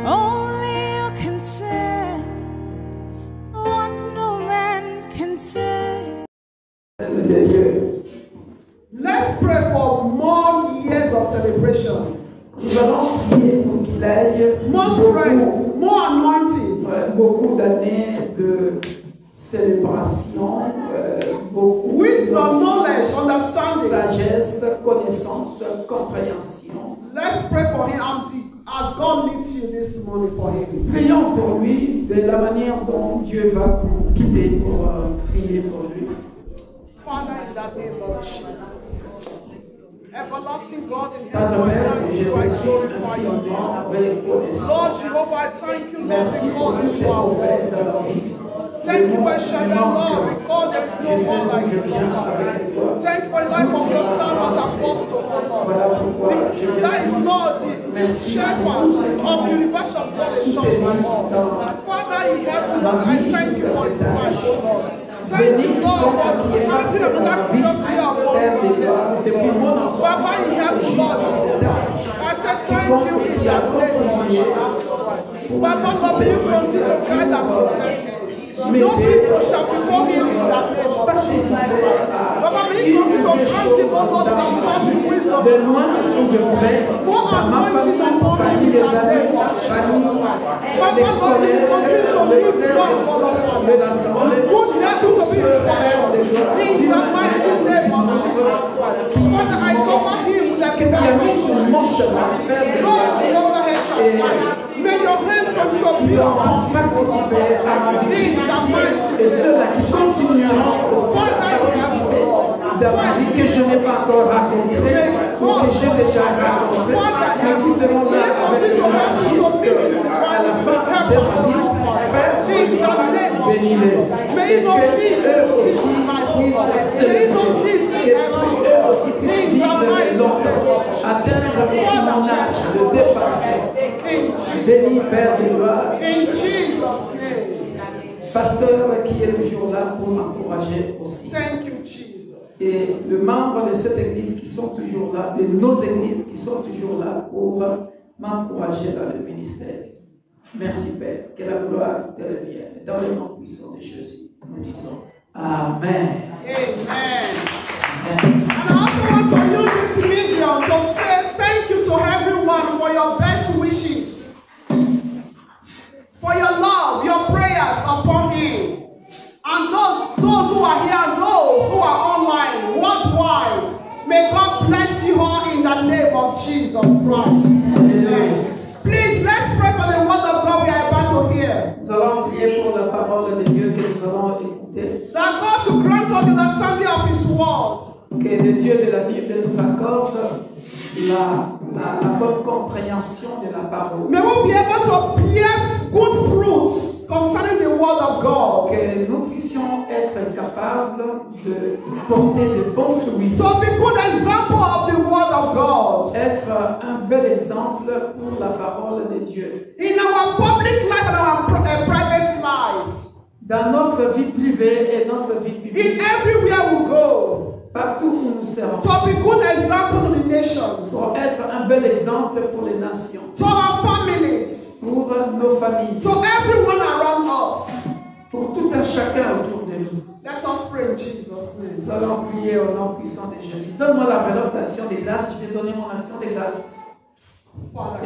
Only you can tell what no man can tell. Let's pray for more years of celebration. Nous allons prier pour qu'il aille More strength, more anointing. beaucoup d'années de célébration, beaucoup Wisdom, de knowledge, understanding. sagesse, connaissance, compréhension. Let's pray for him as God leads you this morning for him. Prions pour lui de la manière dont Dieu va vous guider pour prier pour lui. Father, in the name of Jesus. Everlasting God in Padre heaven, I Père, thank je you, I te suis glorify your infiniment name. reconnaissant. Lord Jehovah, I thank you, Lord, Merci pour because toutes les you are prophètes de worthy. la vie. Thank you, El Shaddai, Lord, because there is no Je sais one like que je you, viens Lord. avec toi. Thank you for the life of your servant, Apostle, Lord. Voilà pourquoi je viens. That is Lord, the shepherd of the universal blood and church, my Lord. Father in heaven, Lord, I thank you for his life, Lord. Thank you, Lord, for granting another glorious year of glory. Papa in heaven, Lord, I say thank you in the name of Jesus Christ. Papa, Lord, may you continue to guide and protect him. No people shall before him in the name of Jesus. Papa, may you continue to grant him, oh Lord, understanding wisdom. De loin ou de près, More dans ma anointing famille, upon parmi him in les the amis, name of Jesus parmi Papa, les Lord, may you continue to collègues, live les God frères for us. de l'Assemblée, Good help tous to be ceux flesh. frères de gloire, In the mighty name of Jesus Christ. Father, I cover him with the que tu as mis sur mon chemin, Père de Lord gloire, Jehovah Heshaddai. May your hands continue to be ont on him. participé à ma vie In the mighty et ceux-là qui continueront aussi à participer dans ma vie que je n'ai pas encore rencontré ou que j'ai déjà rencontré, mais qui seront là avec moi jusqu'à la fin de ma vie. Père, bénis-les. Et que eux aussi puissent célébrer, et eux aussi puissent vivre longtemps, atteindre aussi mon âge, le dépasser. Bénis, Père de gloire. In Jesus' name. Pasteur qui est toujours là pour m'encourager aussi. Thank you, Jesus. Et les membres de cette église qui sont toujours là, de nos églises qui sont toujours là pour m'encourager dans le ministère. Merci Père, que la gloire te revienne. Dans le nom puissant de Jésus, nous disons Amen. Amen. And I also want to use this medium to say thank you to everyone for your best wishes, for your love, your prayers upon him. And those who are here and those who are online, worldwide, may God bless you all in the name of Jesus Christ. Amen. Please, let's pray for the word of God we are about to hear. Nous allons prier pour la parole de Dieu que nous allons écouter. That God should grant us the understanding of his word. Que le Dieu de la Bible nous accorde la bonne compréhension de la parole. May we be able to bear good fruits concerning the word of God. Que nous puissions être capables de porter de bons fruits. To be good example of the word of God. Être un bel exemple pour la parole de Dieu. In our public life and our private life. Dans notre vie privée et notre vie publique. In everywhere we go. Partout où nous serons. To be good example to the nation. Pour être un bel exemple pour les nations. To our families. Pour nos familles. To everyone around us. Pour tout un chacun autour de nous. Let us pray in Jesus' name. Nous allons prier au nom puissant de Jésus. Donne-moi l'enveloppe d'action des grâces. Je vais donner mon action des grâces.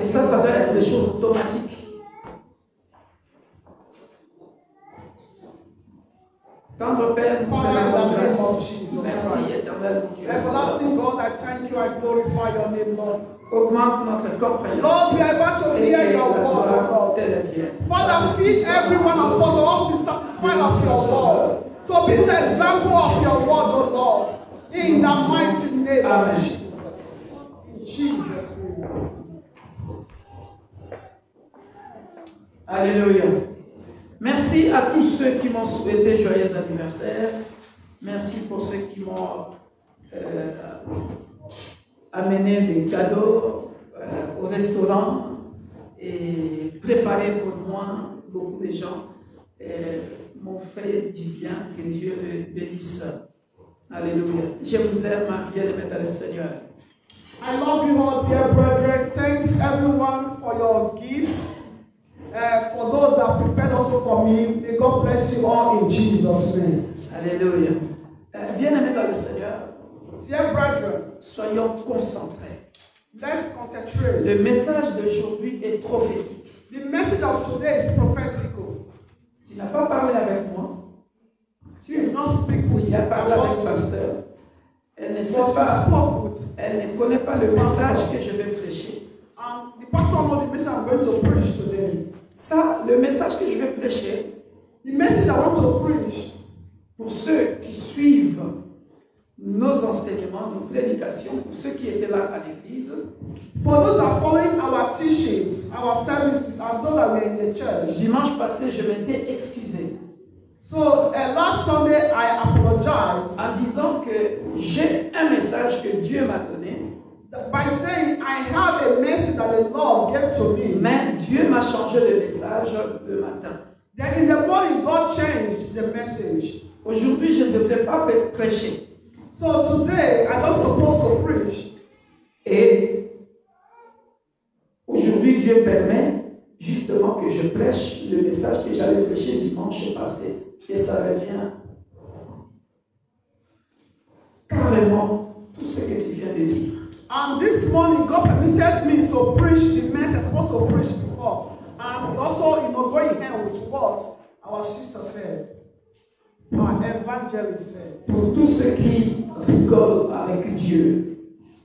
Et ça doit être des choses automatiques. Tendre Père, nous te rendons grâce. Merci, éternel Dieu. Everlasting God, I thank you, I glorify your name, Lord. Augmente notre compréhension. Lord, we are about to hear your word, Lord. Father, feed everyone and follow all be satisfied of your word. So be the example of your word, O Lord. In the mighty name of Jesus. In Jesus' name. Alléluia. Merci à tous ceux qui m'ont souhaité joyeux anniversaire. Merci pour ceux qui m'ont amené des cadeaux au restaurant et préparé pour moi. Beaucoup de gens m'ont fait du bien. Que Dieu me bénisse. Alléluia. Je vous aime, bien-aimés dans le Seigneur. I love you all, dear brethren. Thanks everyone for your gifts. have prepared also for me. May God bless you all in Jesus' name. Alléluia. Bien-aimés dans le Seigneur, Dear brethren, soyons concentrés. let's concentrate. Le message d'aujourd'hui est prophétique. The message of today is prophetical. Tu n'as pas parlé avec moi, You did not speak with tu as parlé avec le us, pasteur. Elle ne sait but you pas, spoke with. elle ne connaît pas le message que je vais prêcher. And the pastor knows the message I'm going to preach today. Ça, le message que je vais prêcher, The message I want to preach, pour ceux qui suivent nos enseignements, nos prédications, pour ceux qui étaient là à l'église, for those that are following our teachings, our services, and those that were in the church. dimanche passé, je m'étais excusé So last Sunday I apologized en disant que j'ai un message que Dieu m'a donné, by saying I have a message that the Lord gave to me. mais Dieu m'a changé le message le matin. Then in the morning God changed the message. Aujourd'hui, je ne devrais pas prêcher. So today I was supposed to preach. Et aujourd'hui, Dieu permet justement que je prêche le message que j'avais prêché dimanche passé. Et ça revient carrément tout ce que tu viens de dire. And this morning God permitted me to preach the message I was supposed to preach before. And also, going hand with what our sister said, our evangelist said. Pour tous ceux qui rigolent avec Dieu,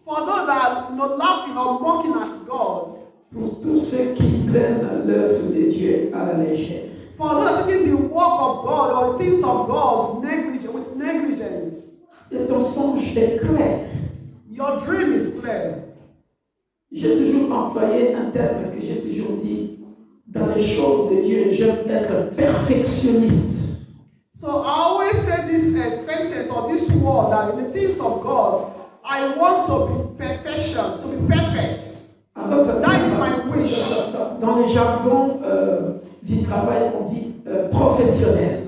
For those that are not laughing or mocking at God, pour tous ceux qui prennent l'œuvre de Dieu à la légère, for those that are taking the work of God or the things of God with negligence, et ton songe est clair. your dream is clear. J'ai toujours employé un terme que j'ai toujours dit, dans les choses de Dieu, j'aime être perfectionniste. So I always say this sentence or this word that in the things of God, I want to be perfection, to be perfect. That is my wish. Dans les jargons du travail, on dit professionnel.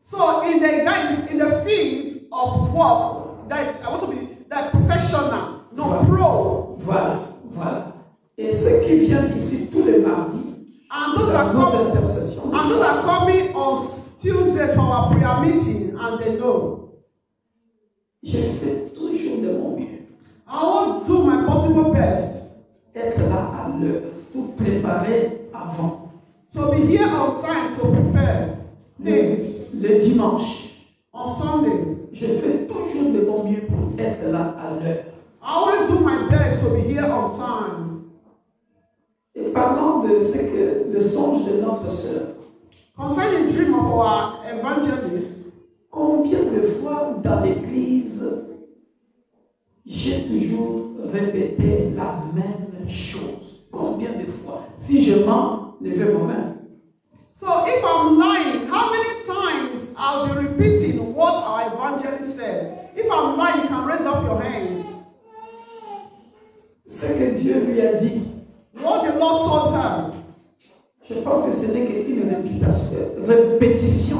So in the field of work, I want to be that professional, not pro. Voilà, voilà. Et ceux qui viennent ici tous les mardis, And those that are coming on Tuesdays for our prayer meeting, and they know. Je fais toujours de mon mieux. I will do my possible best. Être là à l'heure, tout préparer avant. To be here on time to prepare things. Le dimanche, On Sunday, je fais toujours de mon mieux pour être là à l'heure. I always do my best to be here on time. Et parlant de ce que le songe de notre sœur, Concerning the dream of our evangelist, combien de fois dans l'église j'ai toujours répété la même chose? Combien de fois? Si je mens, levez vos mains. so if I'm lying, how many times I'll be repeating what our evangelist said? If I'm lying, you can raise up your hands. Ce que Dieu lui a dit, What the Lord told her. je pense que ce n'est qu'une répétition.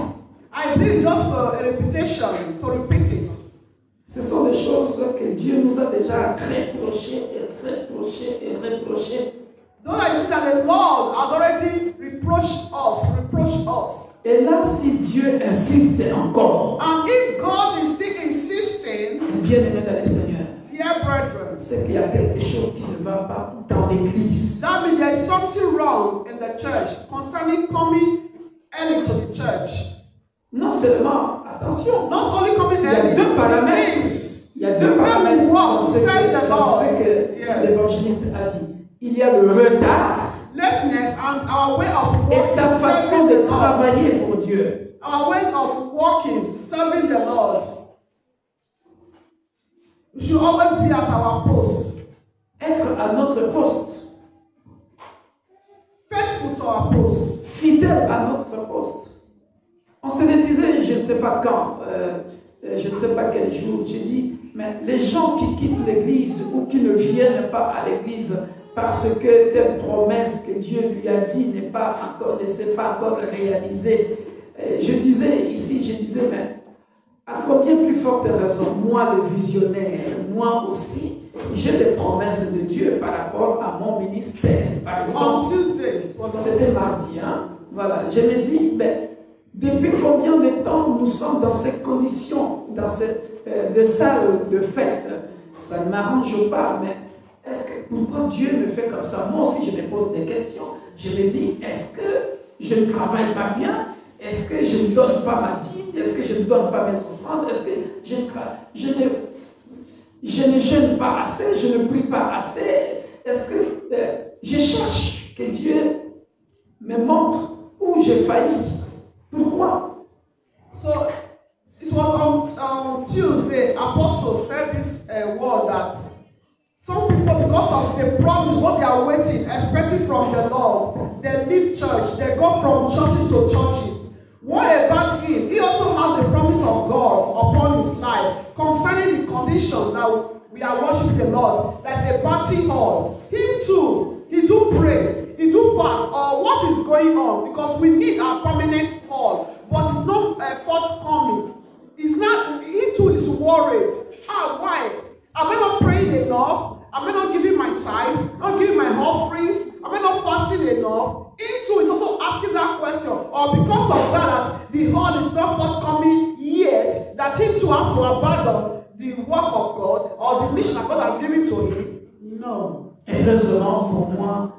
I believe just a repetition to repeat it. Ce sont des choses que Dieu nous a déjà reprochées et reprochées et reprochées. Those are things that the Lord has already reproached us. Et là, si Dieu insiste encore, And if God is still insisting, bien-aimé dans le Seigneur, dear brethren, c'est qu'il y a quelque chose qui ne va pas dans l'église. that means there is something wrong in the church concerning coming early to the church. Non seulement, attention, Not only coming il y a early, deux paramètres. things. Il y a deux paramètres dans ce que Yes. l'évangéliste a dit. Il y a le retard Lateness and our way of et ta working, façon serving de the Lord. travailler pour Dieu. Our ways of working, serving the Lord. We should always be at our post. Être à notre poste, Faithful to our post. fidèle à notre poste. On se le disait, je ne sais pas quand, je ne sais pas quel jour, j'ai dit, mais les gens qui quittent l'église ou qui ne viennent pas à l'église parce que telle promesse que Dieu lui a dit ne s'est pas encore réalisée. Je disais ici, mais à combien plus forte raison, moi le visionnaire, moi aussi, j'ai des promesses de Dieu par rapport à mon ministère. Par exemple, On Tuesday, it was on c'était mardi, hein? Voilà, je me dis, ben, depuis combien de temps nous sommes dans ces conditions, dans cette de salle de fête? Ça ne m'arrange pas, mais est-ce que pourquoi Dieu me fait comme ça? Moi aussi, je me pose des questions. Je me dis, est-ce que je ne travaille pas bien? Est-ce que je ne donne pas ma dîme? Est-ce que je ne donne pas mes offrandes? Est-ce que je ne jeûne pas assez? Je ne prie pas assez? Est-ce que je cherche que Dieu me montre où j'ai failli? Pourquoi? So it was on Tuesday, Apostle said this word that some people, because of the promise, what they are waiting, expecting from the Lord, they leave church, they go from churches to churches. What about him? He also has the promise of God upon his life concerning the condition that we are worshiping the Lord. There's a party hall. Him too, he do pray, he do fast, or what is going on? Because we need our permanent hall, but it's not forthcoming. It's not, he too is worried. Why? Am I not praying enough? Am I not giving my tithes? Not giving my offerings? Am I not fasting enough? Into is also asking that question. Or because of that, the hall is not forthcoming yet, that him to have to abandon the work of God or the mission that God has given to him? No. Heureusement pour moi,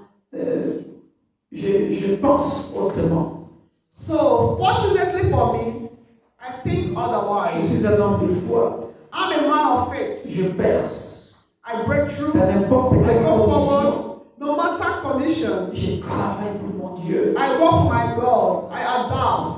je pense autrement. So, fortunately for me, I think otherwise. Je suis un homme de foi. I'm a man of faith. Je perce. I break through. Dans n'importe I quelle go condition. forward. No matter condition. Je travaille pour mon Dieu. I work for my God. I adapt.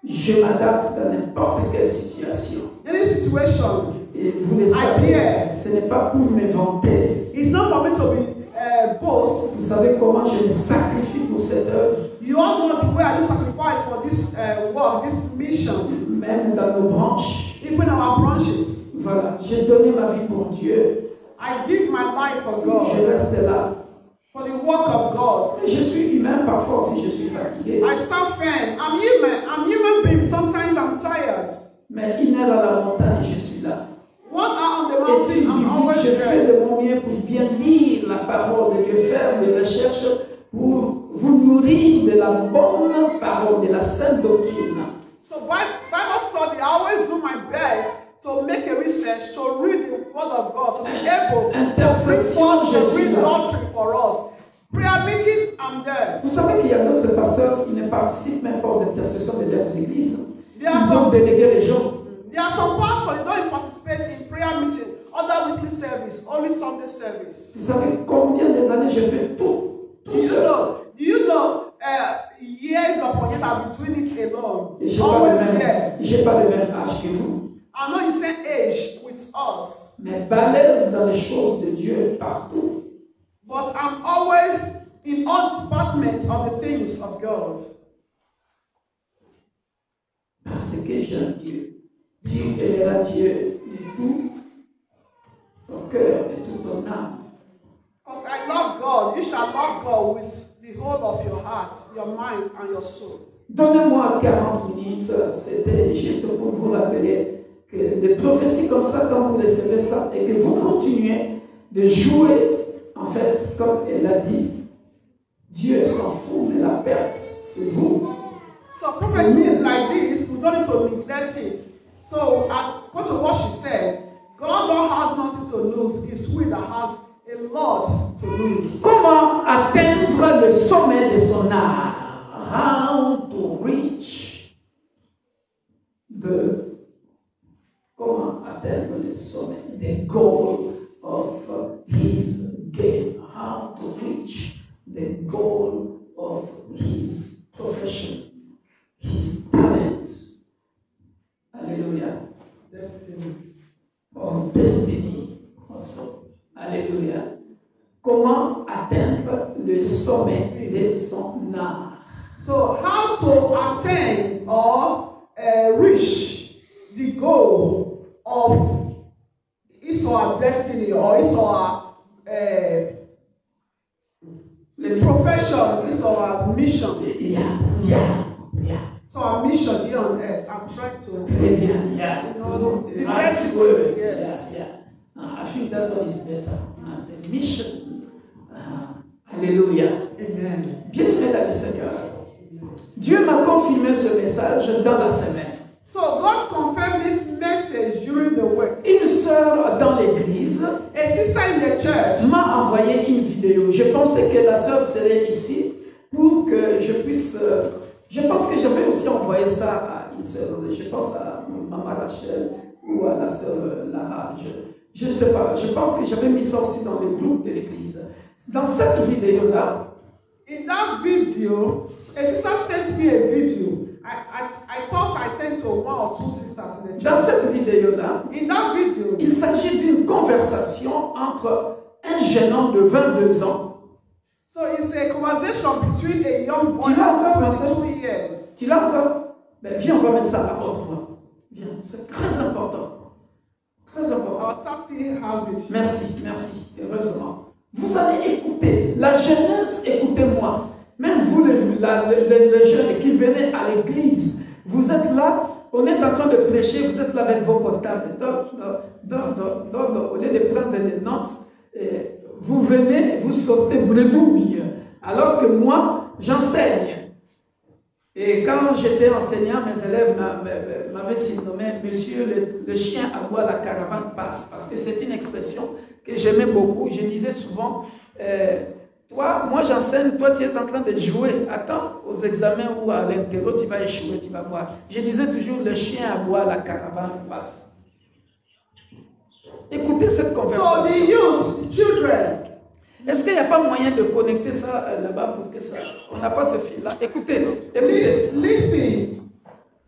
Je m'adapte dans n'importe quelle situation. Any situation. Et vous le savez, ce n'est pas pour me vanter. It's not for me to be boast. Vous savez comment je me sacrifie pour cette œuvre. You all know the way I do sacrifice for this work, this mission. Même dans nos branches. Even our branches. Voilà, j'ai donné ma vie pour Dieu. I give my life for God. Je reste là. For the work of God. Je suis humain parfois aussi, je suis fatigué. I stand firm. I'm human. I'm human being. Sometimes I'm tired. Mais 1 heure à la montagne, je suis là. 1 hour on the mountain, I'm always je fais there. de mon mieux pour bien lire la parole de Dieu, faire des recherches pour vous nourrir de la bonne parole, de la sainte doctrine. So Bible study, I always do my best to make a research, to read the word of God, to be able to bring forth the real doctrine for us. Prayer meeting, I'm there. Vous savez qu'il y a d'autres pasteurs qui ne participent même pas aux intercessions de leurs églises. Ils ont some, délégué les gens. There are some pastors who don't participate in prayer meeting, other weekly service, only Sunday service. Vous savez combien des années j'ai fait tout seul. Do you know years upon years I've been doing it alone. Et Always there. j'ai pas le même âge que vous. I'm not in the same age with us. Mais balèze dans les choses de Dieu partout. But I'm always in all departments of the things of God. Parce que j'aime Dieu. Dieu élèvera Dieu de tout ton cœur et toute ton âme. Because I love God. You shall love God with the whole of your heart, your mind, and your soul. Donnez-moi 40 minutes. C'était juste pour vous rappeler que des prophéties comme ça, quand vous recevez ça et que vous continuez de jouer, en fait, comme elle a dit, Dieu s'en fout, mais la perte, c'est vous. So prophecy like this, we don't need to neglect it. So according to what she said, God don't has nothing to lose. It's we that has a lot to lose. Comment atteindre le sommet de son art? How to reach the comment atteindre le sommet, the goal of his game. How to reach the goal of his profession, his talent. Hallelujah. Destiny. Or destiny also. Alléluia. Comment atteindre le sommet de son art? So how to attain or reach the goal of his or her destiny or his or her the profession, his or her mission. Yeah. So our mission here on earth, I'm trying to. Très bien. Yeah. You know, the Right diversity. word. Yes. Yeah. I think that one is better. The mission. Alléluia. Amen. Bien-aimé dans le Seigneur. Dieu m'a confirmé ce message dans la semaine. So God confirmed this message during the week. Une sœur dans l'église A sister in the church m'a envoyé une vidéo. Je pensais que la sœur serait ici pour que je puisse... je pense que j'avais aussi envoyé ça à une sœur. Je pense à Maman Rachel ou à la sœur Lara. Je ne sais pas. Je pense que j'avais mis ça aussi dans le groupe de l'église. Dans cette vidéo-là, in that video, a sister sent me a video. I thought I sent to one or two sisters in the dans church. cette vidéo-là, In that video, il s'agit d'une conversation entre un jeune homme de 22 ans. so it's a conversation between a young boy Tu l'as encore, ma of soeur? 22 years. Tu l'as encore? Ben, viens, on va mettre ça à haute voix. Viens, c'est très important. Très important. Our star still has it. Merci, merci, heureusement. Vous allez écouter. La jeunesse, écoutez-moi. Même vous, les jeunes qui venez à l'église, vous êtes là, on est en train de prêcher, vous êtes là avec vos portables. Au lieu de prendre des notes, vous venez, vous sortez bredouille. Alors que moi, j'enseigne. Et quand j'étais enseignant, mes élèves m'avaient surnommé Monsieur le chien aboie, la caravane passe. Parce que c'est une expression que j'aimais beaucoup. Je disais souvent, toi, moi j'enseigne, toi tu es en train de jouer. Attends, aux examens ou à l'interro, tu vas échouer, tu vas voir. Je disais toujours, le chien aboie, la caravane passe. Écoutez cette So conversation. the youth, children, Est-ce qu'il n'y a pas moyen de connecter ça là-bas pour que ça... On n'a pas ce fil-là. Écoutez, écoutez. listen.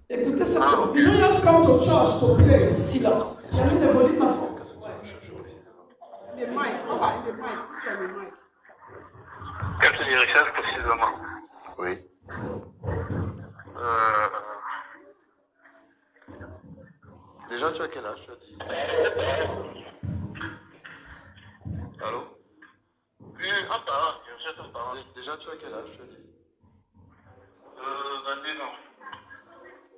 Écoutez cette You conversation. don't just come to church to play. Silence. J'ai mis le volume à fond. The mic, Papa, in the mic, put on the mic. Quelle direction précisément? Oui. Déjà, tu as quel âge, tu as dit? Allô? Oui, un parent, je cherche un parent. Déjà, tu as quel âge, tu as dit? 22 ans.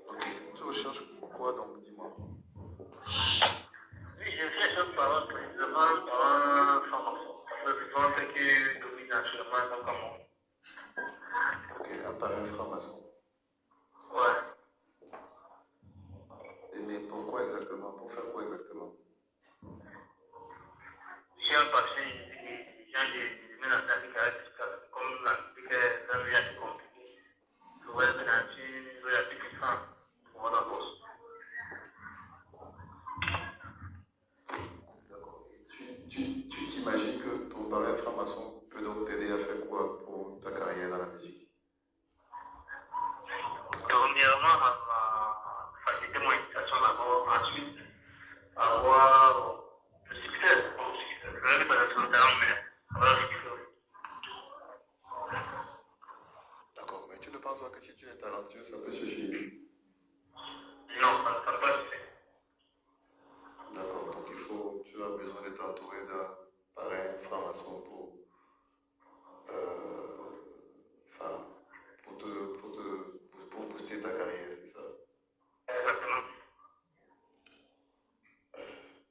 Ok. Tu recherches quoi donc, dis-moi? Oui, je cherche un parent, précisément un parent franc-maçon. Parce que souvent, c'est qui domine actuellement dans le Cameroun. Ok, un parrain franc-maçon. Ouais. Mais pourquoi exactement? Pour faire quoi exactement? J'ai un passé, j'ai mis la pratique comme la pratique est un voyage compliqué. Je vois le nature, je vois la petite femme pour voir la bourse. D'accord. Tu t'imagines que ton parrain franc-maçon peut donc t'aider à faire quoi pour ta carrière dans la musique? Premièrement, à faciliter mon initiation d'abord, ensuite, avoir le succès. Je ne vais pas être le talent, mais avoir le succès aussi. D'accord, mais tu ne penses pas que si tu es talentueux, ça peut suffire? Non, ça ne peut pas suffire. D'accord, donc tu as besoin de t'entourer d'un parrain franc-maçon pour booster ta carrière, c'est ça? Exactement.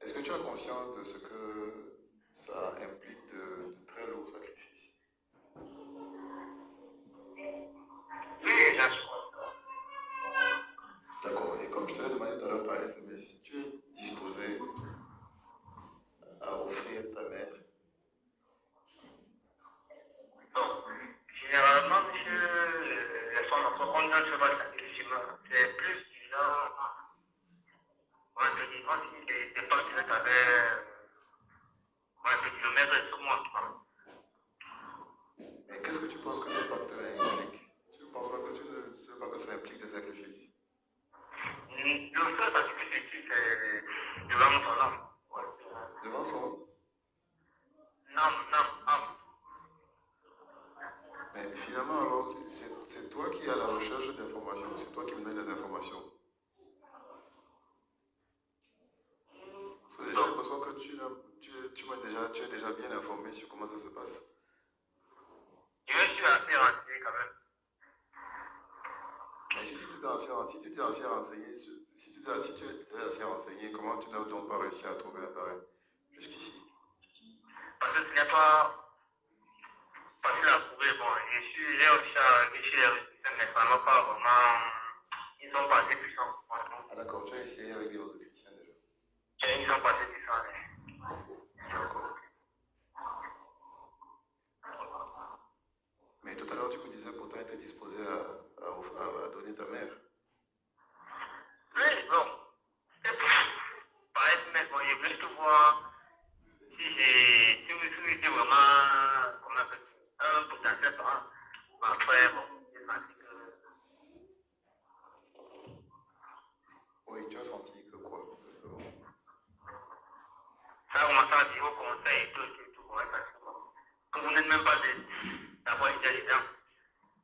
Est-ce que tu as conscience de ce que ça implique de très lourds sacrifices? Oui, j'en suis conscient. D'accord, et comme je te l'ai demandé tout à l'heure par SMS, tu es disposé à offrir ta mère? Donc, généralement, les femmes, quand on se va sacrifier, c'est plus du genre, on te dit, si des partenaires avaient, on te dit, le maître est sur moi. Mais qu'est-ce que tu penses que ce partenariat implique? Tu ne penses pas que ça implique des sacrifices? Le seul sacrifice, c'est devant son âme. Devant son? Non. Mais finalement, alors, c'est toi qui es à la recherche d'informations, c'est toi qui me donnes des informations. J'ai l'impression que tu es déjà bien informé sur comment ça se passe. Je suis assez renseigné quand même. Mais si tu t'es assez renseigné, comment tu n'as donc pas réussi à trouver un parrain jusqu'ici? Parce que ce n'est pas facile à trouver. Bon, j'ai réussi à réfléchir les résultats mais ça m'a pas vraiment. Ils sont pas assez puissants. Ah d'accord, tu as essayé avec les autres chrétiens déjà. Ils sont pas assez puissants. D'accord. Mais tout à l'heure, tu me disais pourtant être disposé à donner ta mère. Oui, bon. C'est pas être, mais bon, je veux juste voir si vous étiez vraiment, comment on appelle ça, un potentiel parent. Après, bon, j'ai senti que. Oui, tu as senti que quoi? Ça a commencé à dire au conseil et tout, ouais, parce que bon, que vous n'êtes même pas d'avoir été évident.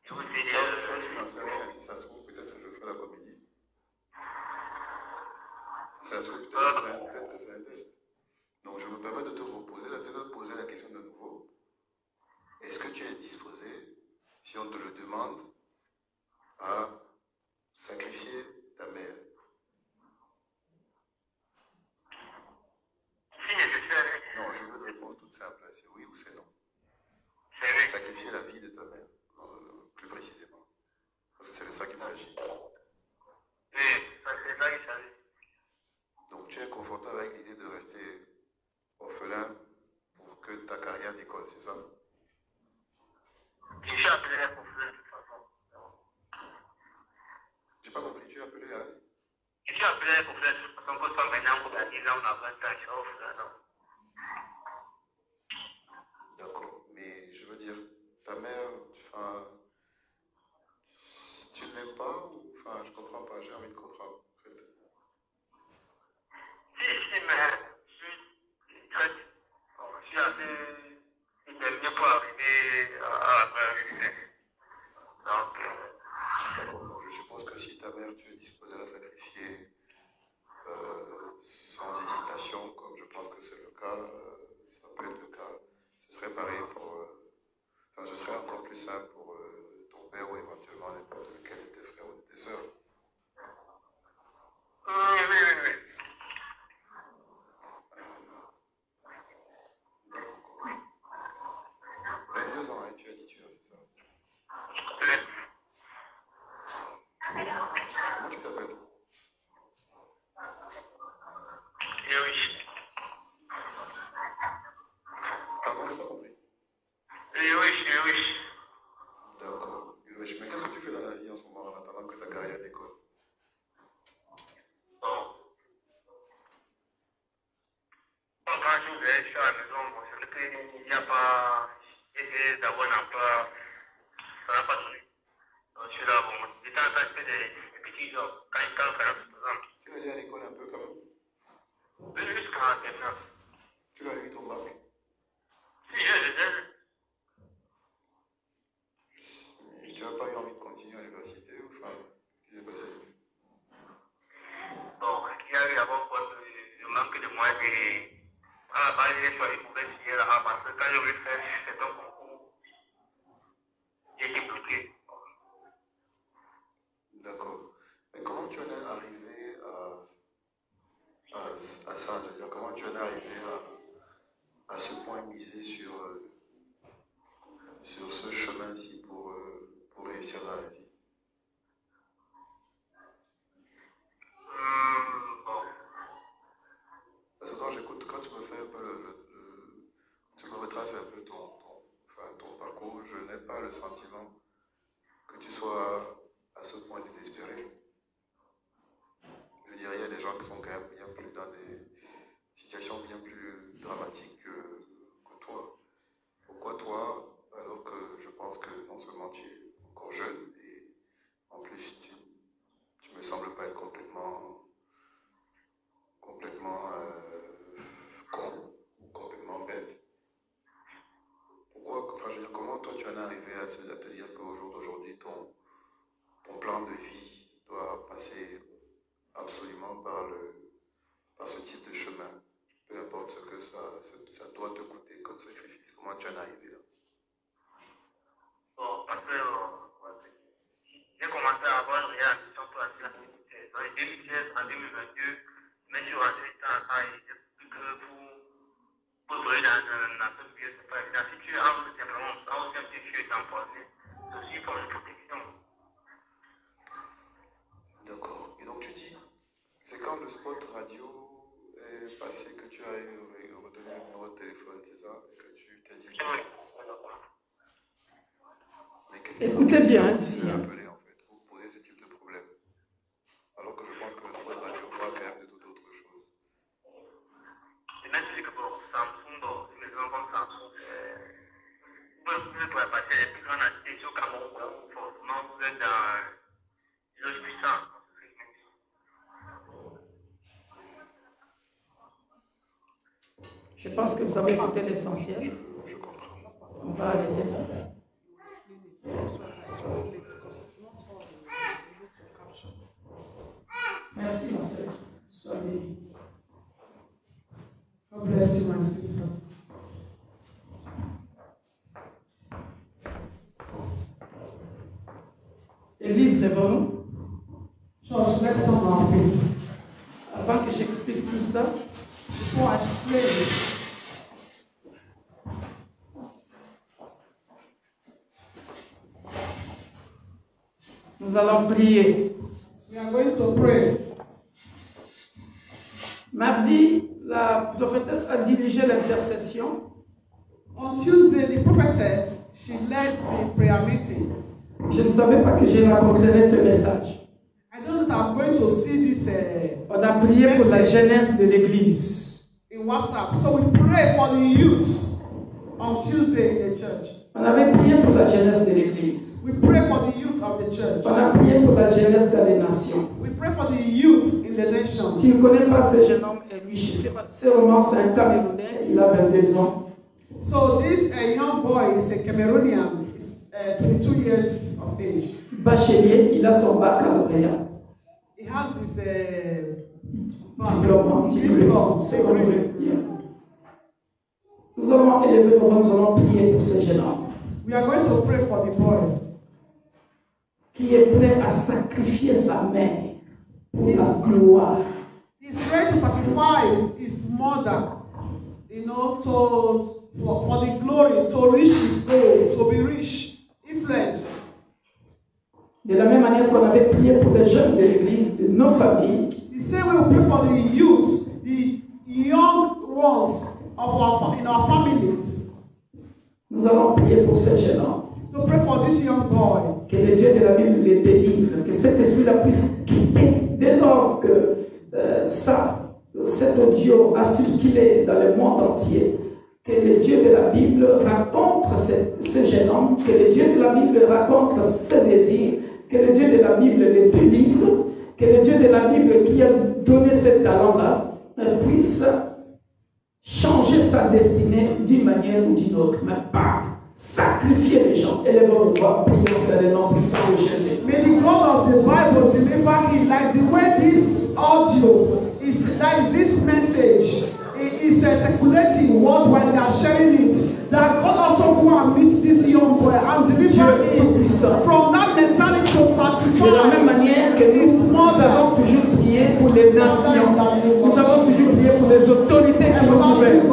Et vous Ça, êtes tu n'en sais rien. Si ça se trouve, peut-être que je fais la comédie. Si ça se trouve, peut-être que c'est un test. Donc, je me permets de te poser la question de nouveau. Est-ce que tu es disposé, si on te le demande, à sacrifier ta mère? si nécessaire. Non, je veux une réponse toute simple. C'est oui ou c'est non. C'est vrai. Sacrifier la vie de ta mère, plus précisément. Parce que c'est de ça qu'il s'agit. Oui, c'est ça qu'il s'agit. Donc, tu es confortable avec l'idée de rester orphelin pour que ta carrière décolle, c'est ça? Je suis appelé à conflit de toute façon. J'ai pas compris, tu es appelé à... Je suis appelé à conflit de toute façon, que ce soit maintenant ou dans 10 ans, on a 20 ans, je suis orphelin. D'accord, mais je veux dire, ta mère, enfin, tu ne l'aimes pas ou... Enfin, je comprends pas, j'ai envie de comprendre, en fait. Si, mais je suis très... Bon, je suis assez déterminé pour arriver à la vérité. Donc, D'accord, donc je suppose que si ta mère, tu es disposé à la sacrifier sans hésitation, comme je pense que c'est le cas, ça peut être le cas, ce serait pareil pour... Enfin, ce serait encore plus simple pour ton père ou éventuellement n'importe lequel de tes frères ou de tes sœurs. oui. 22 ans, hein, tu as dit, tu as, c'est ça. Comment tu t'appelles? Oui. Pardon, j'ai pas compris. Oui. D'accord. Mais qu'est-ce que tu fais dans la vie en ce moment en attendant que ta carrière décolle? Bon. Quand je suis à la maison, bon, c'est vrai qu'il n'y a pas essayé d'avoir un emploi, ça n'a pas donné. Donc, je suis là, bon, j'étais en train de faire des petits jobs. Quand par exemple, Tu vas aller à l'école un peu quand même? oui, jusqu'à maintenant. Tu as eu ton bac? Si, je Et tu n'as pas eu envie de continuer à l'université ou enfin, qu'est-ce qui s'est passé? bon, il y a eu d'abord le manque de moyens de. À la base, j'ai choisi pour étudier là-bas parce que quand je voulais faire certains concours, j'ai été bloqué. D'accord. Mais comment tu en es arrivé à ça? Je veux dire, comment tu en es arrivé à ce point misé sur ce chemin-ci pour réussir dans la vie? Bon. Parce que quand j'écoute, quand tu me fais un peu tu me retraces un peu ton parcours, je n'ai pas le sentiment que tu sois à ce point désespéré. Je dirais, il y a des gens qui sont quand même bien plus dans des situations bien plus dramatiques que toi. Pourquoi toi, alors que je pense que non seulement tu es encore jeune, et en plus tu me sembles pas être complètement con, complètement bête. Pourquoi, enfin, je veux dire, comment toi tu en es arrivé à te dire qu'au jour d'aujourd'hui, ton plan de vie doit passer absolument par ce type de chemin, peu importe ce que ça doit te coûter comme sacrifice. Comment tu en es arrivé là? Bon, parce que j'ai commencé à avoir une réaction pour la université. Dans les 2016 en 2022, mais je suis rentré dans ça et j'ai plus que pour voler dans ce milieu, c'est pas évident. Si tu es en simplement, ça aussi un petit peu tamponné, c'est aussi une forme de protection. Écoutez bien ici. appelé en fait pour poser ce type de problème. Alors que je pense que le sport nature parle quand même de toute autre chose. Et même si que pour Samsung, une maison comme Samsung, vous pouvez passer les plus grandes activités au Cameroun, forcément vous êtes dans l'âge puissant. Je pense que vous avez écouté l'essentiel. Je comprends. On va arrêter. Merci, ma soeur. Sois bénie. God bless you, my sister. Église, lèvons-nous. Church, let's stand on our feet. Avant que j'explique tout ça, Before I explain it, nous allons prier. we are going to pray. Mardi, la prophétesse a dirigé l'intercession. On Tuesday, the prophetess, she led the prayer meeting. Je ne savais pas que je rencontrerais ce message. I know that I'm going to see this On a prié pour la jeunesse de l'église. in WhatsApp. So we pray for the youth on Tuesday in the church. On avait prié pour la jeunesse de l'église. We pray for the youth of the church. On a prié pour la jeunesse dans les nations. We pray for the youth in the nation. Tu ne connais pas ce jeune homme, c'est vraiment un Camerounais, il a 22 ans. So this young boy is a Cameroonian, he's 22 years of age. Bachelier, il a son baccalauréat. He has his Diplôme, c'est comme nous allons élever nos voix, nous allons prier pour ce jeune homme We are going to pray for the boy. qui est prêt à sacrifier sa mère pour la gloire. He's ready to sacrifice his mother, you know, for the glory, to reach his goal, to be rich, influence. De la même manière qu'on avait prié pour les jeunes de l'église, de nos familles, The same way we pray for the youth, the young ones of in our families. nous allons prier pour ce jeune homme. To pray for this young boy. Que le Dieu de la Bible les délivre, que cet esprit-là puisse quitter dès lors que cet audio a circulé dans le monde entier. Que le Dieu de la Bible rencontre ce jeune homme, que le Dieu de la Bible rencontre ses désirs, que le Dieu de la Bible les délivre, que le Dieu de la Bible qui a donné ce talent-là puisse changer sa destinée d'une manière ou d'une autre, mais pas sacrifier les gens. Élevons nos voix, prions dans le nom puissant de Jésus. May the God of the Bible deliver him like the way this audio is, like this message is circulating worldwide. They are sharing it. That God also go and meet this young boy and deliver him from that mentality to De la même sacrifice. manière que nous avons toujours prié pour les nations, nous avons toujours prié pour les autorités qui nous gouvernent.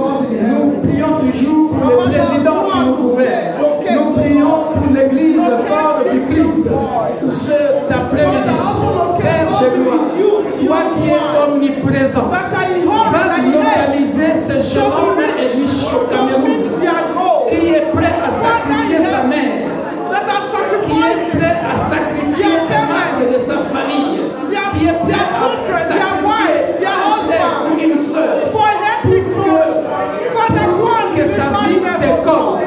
Nous prions toujours pour le président qui nous gouverne. Nous prions pour l'église corps du Christ. Pour cet après-midi, Père de gloire, toi qui es omniprésent, va localiser ce jeune homme et lui au Cameroun, qui est prêt à sacrifier sa mère, qui est prêt à sacrifier les membres de sa famille, qui est prêt à sacrifier une sœur, pour que sa vie décolle.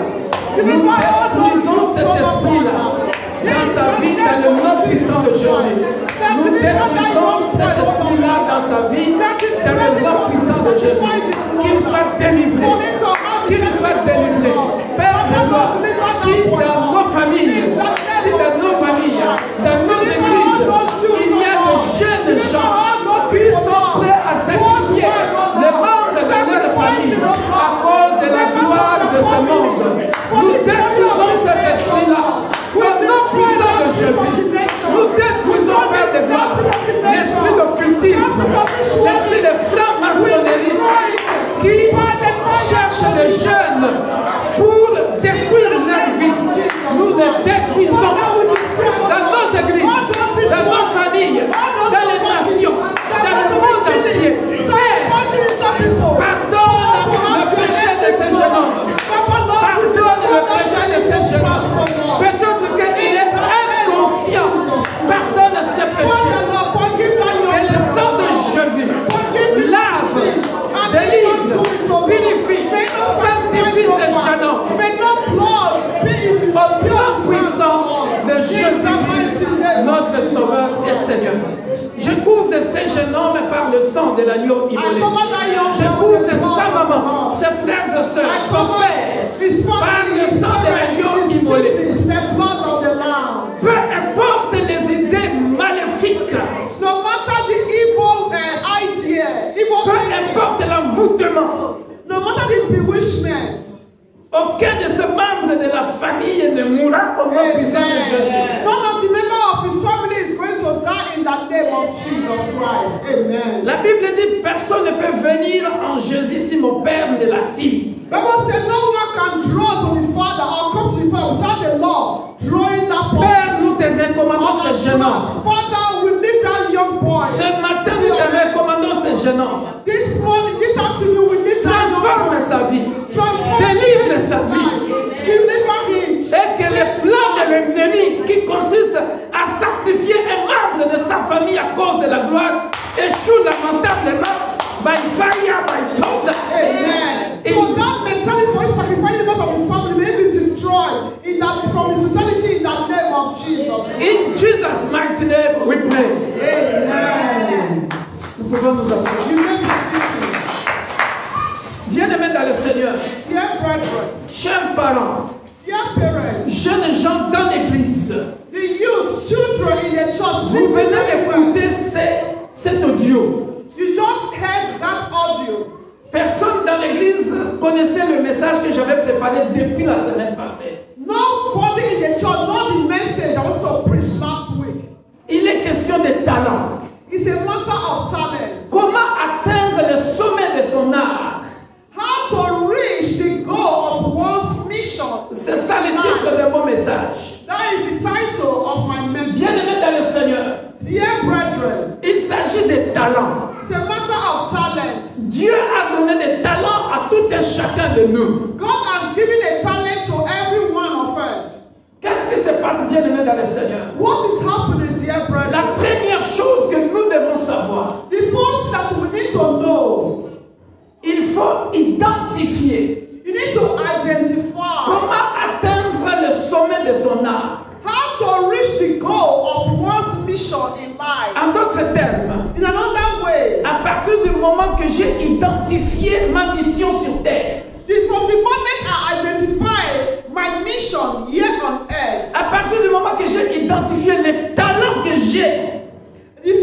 Nous détruisons cet esprit-là dans sa vie, dans le nom puissant de Jésus. Nous détruisons cet esprit-là dans sa vie, dans le nom puissant de Jésus. Qu'il soit délivré. Qu'il soit délivré. Père de gloire, si dans nos familles, dans nos églises, il y a de jeunes gens qui sont prêts à sacrifier les membres de leur famille à cause de la gloire de ce monde. Nous détruisons cet esprit-là. Au nom puissant de Jésus, nous détruisons, Père de gloire, l'esprit d'occultisme, l'esprit de franc-maçonnerie qui cherche des jeunes pour détruire leur vie. Nous les détruisons dans nos églises, dans nos familles, dans les nations, dans le monde entier. Père, pardonne le péché de ces jeunes hommes. Pardonne le péché de ces jeunes hommes. Peut-être qu'il est Jésus-Christ, notre Sauveur et Seigneur. Je couvre ces jeunes hommes par le sang de l'agneau immolé. Je couvre sa maman, ses frères et sœurs, son père, par le sang de l'agneau immolé. Peu importe les idées maléfiques, peu importe l'envoûtement, aucun de ces membres de la famille ne mourra au nom puissant de Jésus. La Bible dit personne ne peut venir en Jésus si mon Père ne l'attire. Père, nous te recommandons ce jeune homme. Ce matin, nous te recommandons ce jeune homme. Transforme sa vie. Délivre sa vie. Et que les plans de l'ennemi qui consiste à sacrifier un membre de sa famille à cause de la gloire échoue lamentablement by fire, by thunder. Amen. So that mentality for him sacrificing the members of his family may be destroyed in that from his totality in the name of Jesus. In Jesus' mighty name we pray. Amen. Nous pouvons nous asseoir. Bien-aimés dans le Seigneur, Dear brethren, chers parents, dear parents, jeunes gens dans l'église, the youth, children in the church, vous venez d'écouter cet audio. You just heard that audio. Personne dans l'église connaissait le message que j'avais préparé depuis la semaine passée. Nobody in the church know the message I wanted to preach last week. Il est question de talent. It's a matter of talent. Comment atteindre le sommet de son art? How to reach the goal of one's mission. C'est ça le titre de mon message. That is the title of my message. Bien-aimés dans le Seigneur, Dear brethren, il s'agit de talent. it's a matter of talent. Dieu a donné des talents à tout et chacun de nous. God has given a talent to every one of us. Qu'est-ce qui se passe, bien-aimés dans le Seigneur? What is happening, dear brethren? La première chose que nous devons savoir, The first that we need to know, il faut identifier you need to identify comment atteindre le sommet de son art. how to reach the goal of one's mission in life. En d'autres termes, In another way, à partir du moment que j'ai identifié ma mission sur terre, from the moment I identify my mission here on earth, à partir du moment que j'ai identifié les talents que j'ai,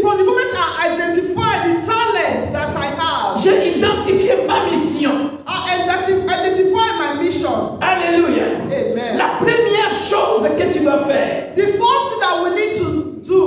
from the moment I identify the talent that I have, j'ai identifié ma mission. I identify my mission. Alléluia. Amen. La première chose que tu dois faire, The first thing that we need to do,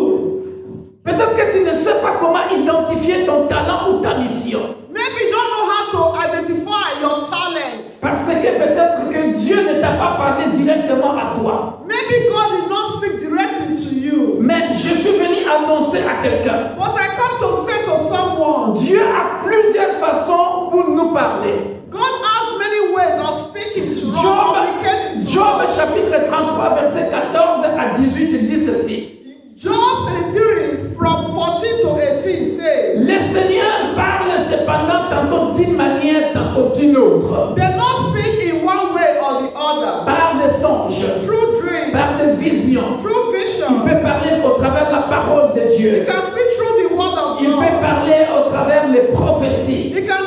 peut-être que tu ne sais pas comment identifier ton talent ou ta mission. maybe you don't know how to identify your talents. Parce que peut-être que Dieu ne t'a pas parlé directement à toi. Maybe God did not speak directly to you. Mais je suis venu annoncer à quelqu'un. But I come to say to someone, Dieu a plusieurs façons pour nous parler. God has many ways of speaking to us, communicating to Job us. chapitre 33, verset 14 à 18 dit ceci. Job 33 from 14 to 18 says, Le Seigneur parle cependant tantôt d'une manière, tantôt d'une autre. the Lord speak in one way or the other, Par des songes, through dreams, par des visions. through Il vision. peut parler au travers de la parole de He Dieu. can speak through the word of Il peut God. parler au travers des prophéties. He can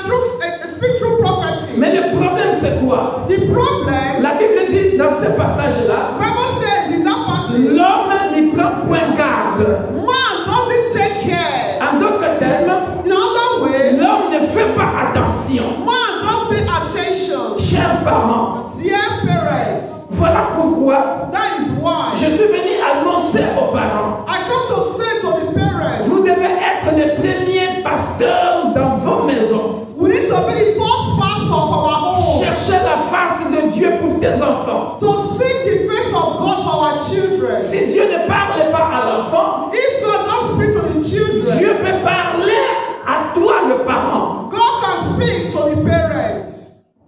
speak through prophecy. Mais le problème c'est quoi? The problem, La Bible dit dans ce passage-là, Bible says in that passage, l'homme n'y prend point garde. man doesn't take care. En d'autres termes, In another way, l'homme ne fait pas attention. man don't pay attention. Chers parents, Dear parents, voilà pourquoi that is why je suis venu annoncer aux parents. I come to say to the parents, Vous devez être les premiers pasteurs dans vos maisons. we need to be the first pastor of our home, Cherchez la face de Dieu pour tes enfants. to seek the face of God for our children. Si Dieu ne parle pas à l'enfant, If God don't speak to the children, Dieu peut parler à toi, le parent. God can speak to the parents.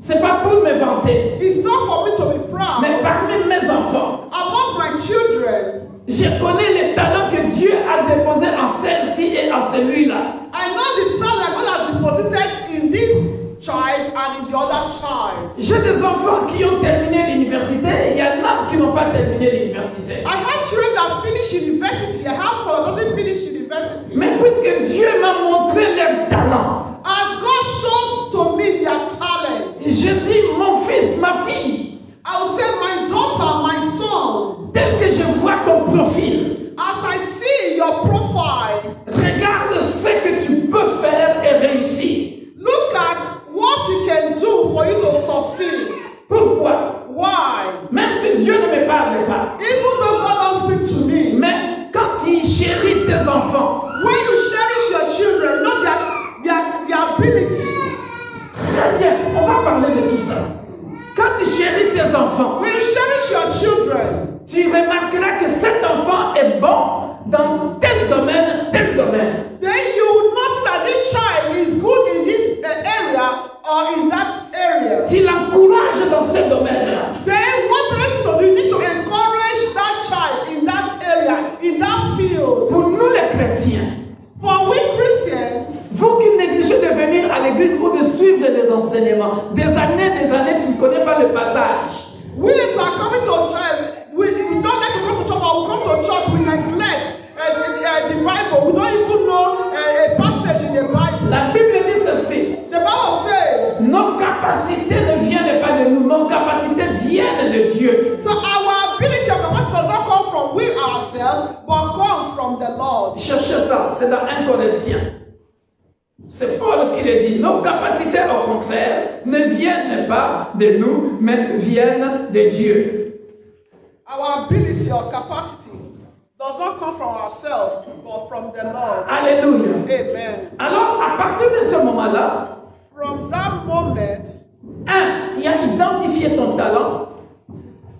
C'est pas pour me vanter, It's not for me to be proud. mais parmi mes enfants, Among my children, je connais les talents que Dieu a déposés en celle-ci et en celui-là. I know the talent God has deposited in this child and in the other child. J'ai des enfants qui ont terminé l'université et il y en a qui n'ont pas terminé l'université. I have children that finish finish university. I have some that doesn't finish university. Mais puisque Dieu m'a montré leur talent, As God showed to me their talent, je dis mon fils, ma fille, I will say, my daughter, my son, tel que je vois ton profil, as I see your profile, regarde ce que tu peux faire et réussir. look at what you can do for you to succeed. Pourquoi? Why? Même si Dieu ne me parle pas, Even though God don't speak to me, mais quand il chérit tes enfants, when you cherish your children, know their ability. très bien, on va parler de tout ça. Quand tu chéris tes enfants, When you cherish your children, tu remarqueras que cet enfant est bon dans tel domaine, then you will notice that this child is good in this area or in that area. Tu l'encourages dans ce domaine-là. Then what parents to do? You need to encourage that child in that area, in that field. Pour nous les chrétiens, For we Christians, vous qui négligez de venir à l'église ou de suivre les enseignements, des années, tu ne connais pas le passage. we that are coming to church, we don't like to come to church, or we come to church, we neglect the Bible. We don't even know a passage in the Bible. La Bible dit ceci. The Bible says, Nos capacités ne viennent pas de nous, nos capacités viennent de Dieu. so our ability of capacity does not come from we ourselves, but comes from the Lord. Cherchez ça, c'est dans 1 Corinthiens. C'est Paul qui le dit. Nos capacités, au contraire, ne viennent pas de nous, mais viennent de Dieu. Our ability or capacity does not come from ourselves, but from the Lord. Alléluia. Amen. Alors, à partir de ce moment-là, From that moment, tu as identifié ton talent,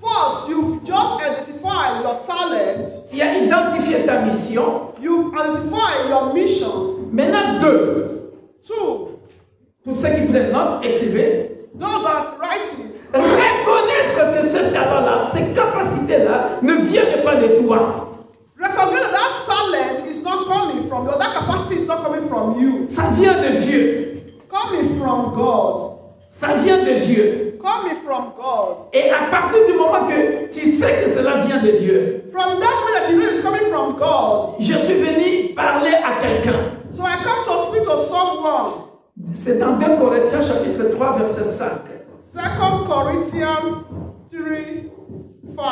first you just identify your talents, tu as identifié ta mission. you identify your mission. Maintenant, 2. Two, Pour ceux qui prennent note, écrivez. those that writing, Reconnaître que ce talent-là, ces capacités-là, ne viennent pas de toi. recognize that talent is not coming from you, that capacity is not coming from you, Ça vient de Dieu. coming from God. Ça vient de Dieu. Coming from God. Et à partir du moment que tu sais que cela vient de Dieu, From that way that you know it's coming from God, je suis venu parler à quelqu'un. so I come to speak to someone. C'est dans 2 Corinthiens chapitre 3 verset 5. 2 Corinthians 3, 5.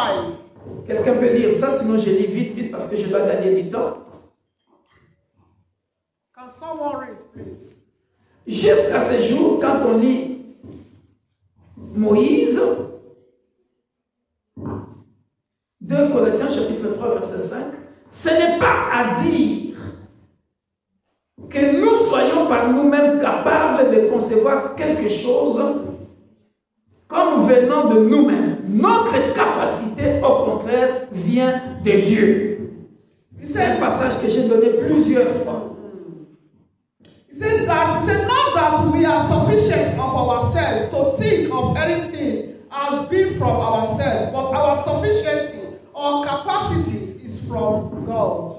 Quelqu'un peut lire ça, sinon je lis vite parce que je dois gagner du temps. Can someone read, please? Jusqu'à ce jour, quand on lit Moïse, 2 Corinthiens chapitre 3 verset 5, ce n'est pas à dire que nous soyons par nous-mêmes capables de concevoir quelque chose comme venant de nous-mêmes. Notre capacité, au contraire, vient de Dieu. C'est un passage que j'ai donné plusieurs fois. He said not that we are sufficient of ourselves to think of anything as being from ourselves, but our sufficiency or capacity is from God.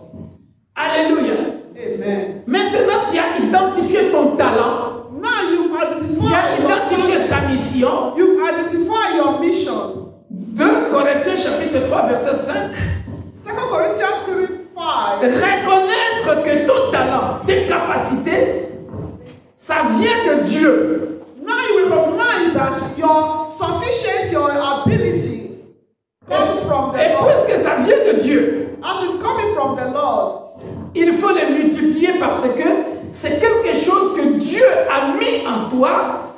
Alléluia. Amen. Maintenant, tu as identifié ton talent, Now you've tu as identifié ta mission. you identify your mission. 2 Corinthiens chapitre 3 verset 5. 2 Corinthians 3, 5. Reconnaître que ton talent, tes capacités, ça vient de Dieu. Now you recognize that your sufficiency or ability comes from the Et Lord. puisque ça vient de Dieu, As it's coming from the Lord, il faut les multiplier parce que c'est quelque chose que Dieu a mis en toi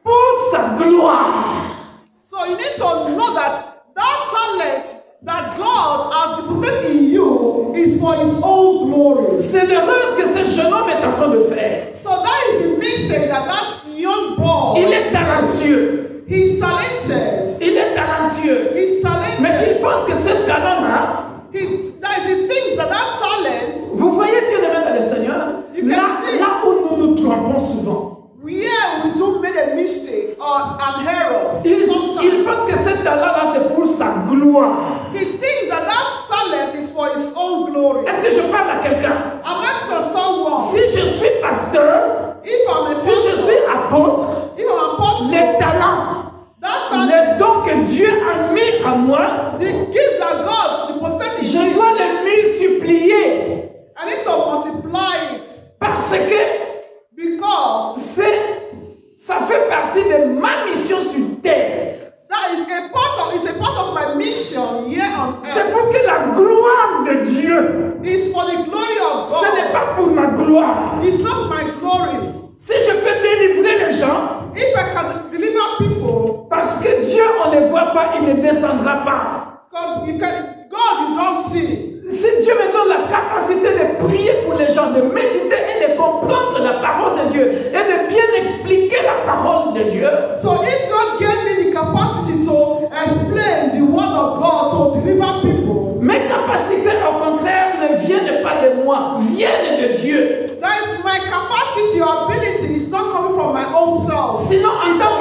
pour sa gloire. so you need to know that talent that God has deposited in you is for His own glory. C'est l'erreur que ce jeune homme est en train de faire. So that is the mistake that young boy, Il est talentueux. he's talented. Il est talentueux. He's Mais talented. il pense que ce talent-là, He thinks that talent, vous voyez bien aimé dans le Seigneur, là où nous nous trompons souvent. yeah, we do make a mistake or an error. Il Sometimes. pense que ce talent-là, c'est pour sa gloire. He thinks that talent is for his own glory. Est-ce que je parle à quelqu'un? I'm asking someone, Si je suis pasteur, if I'm a si je pastor, suis capacity or ability is not coming from my own self. Sinon, en tant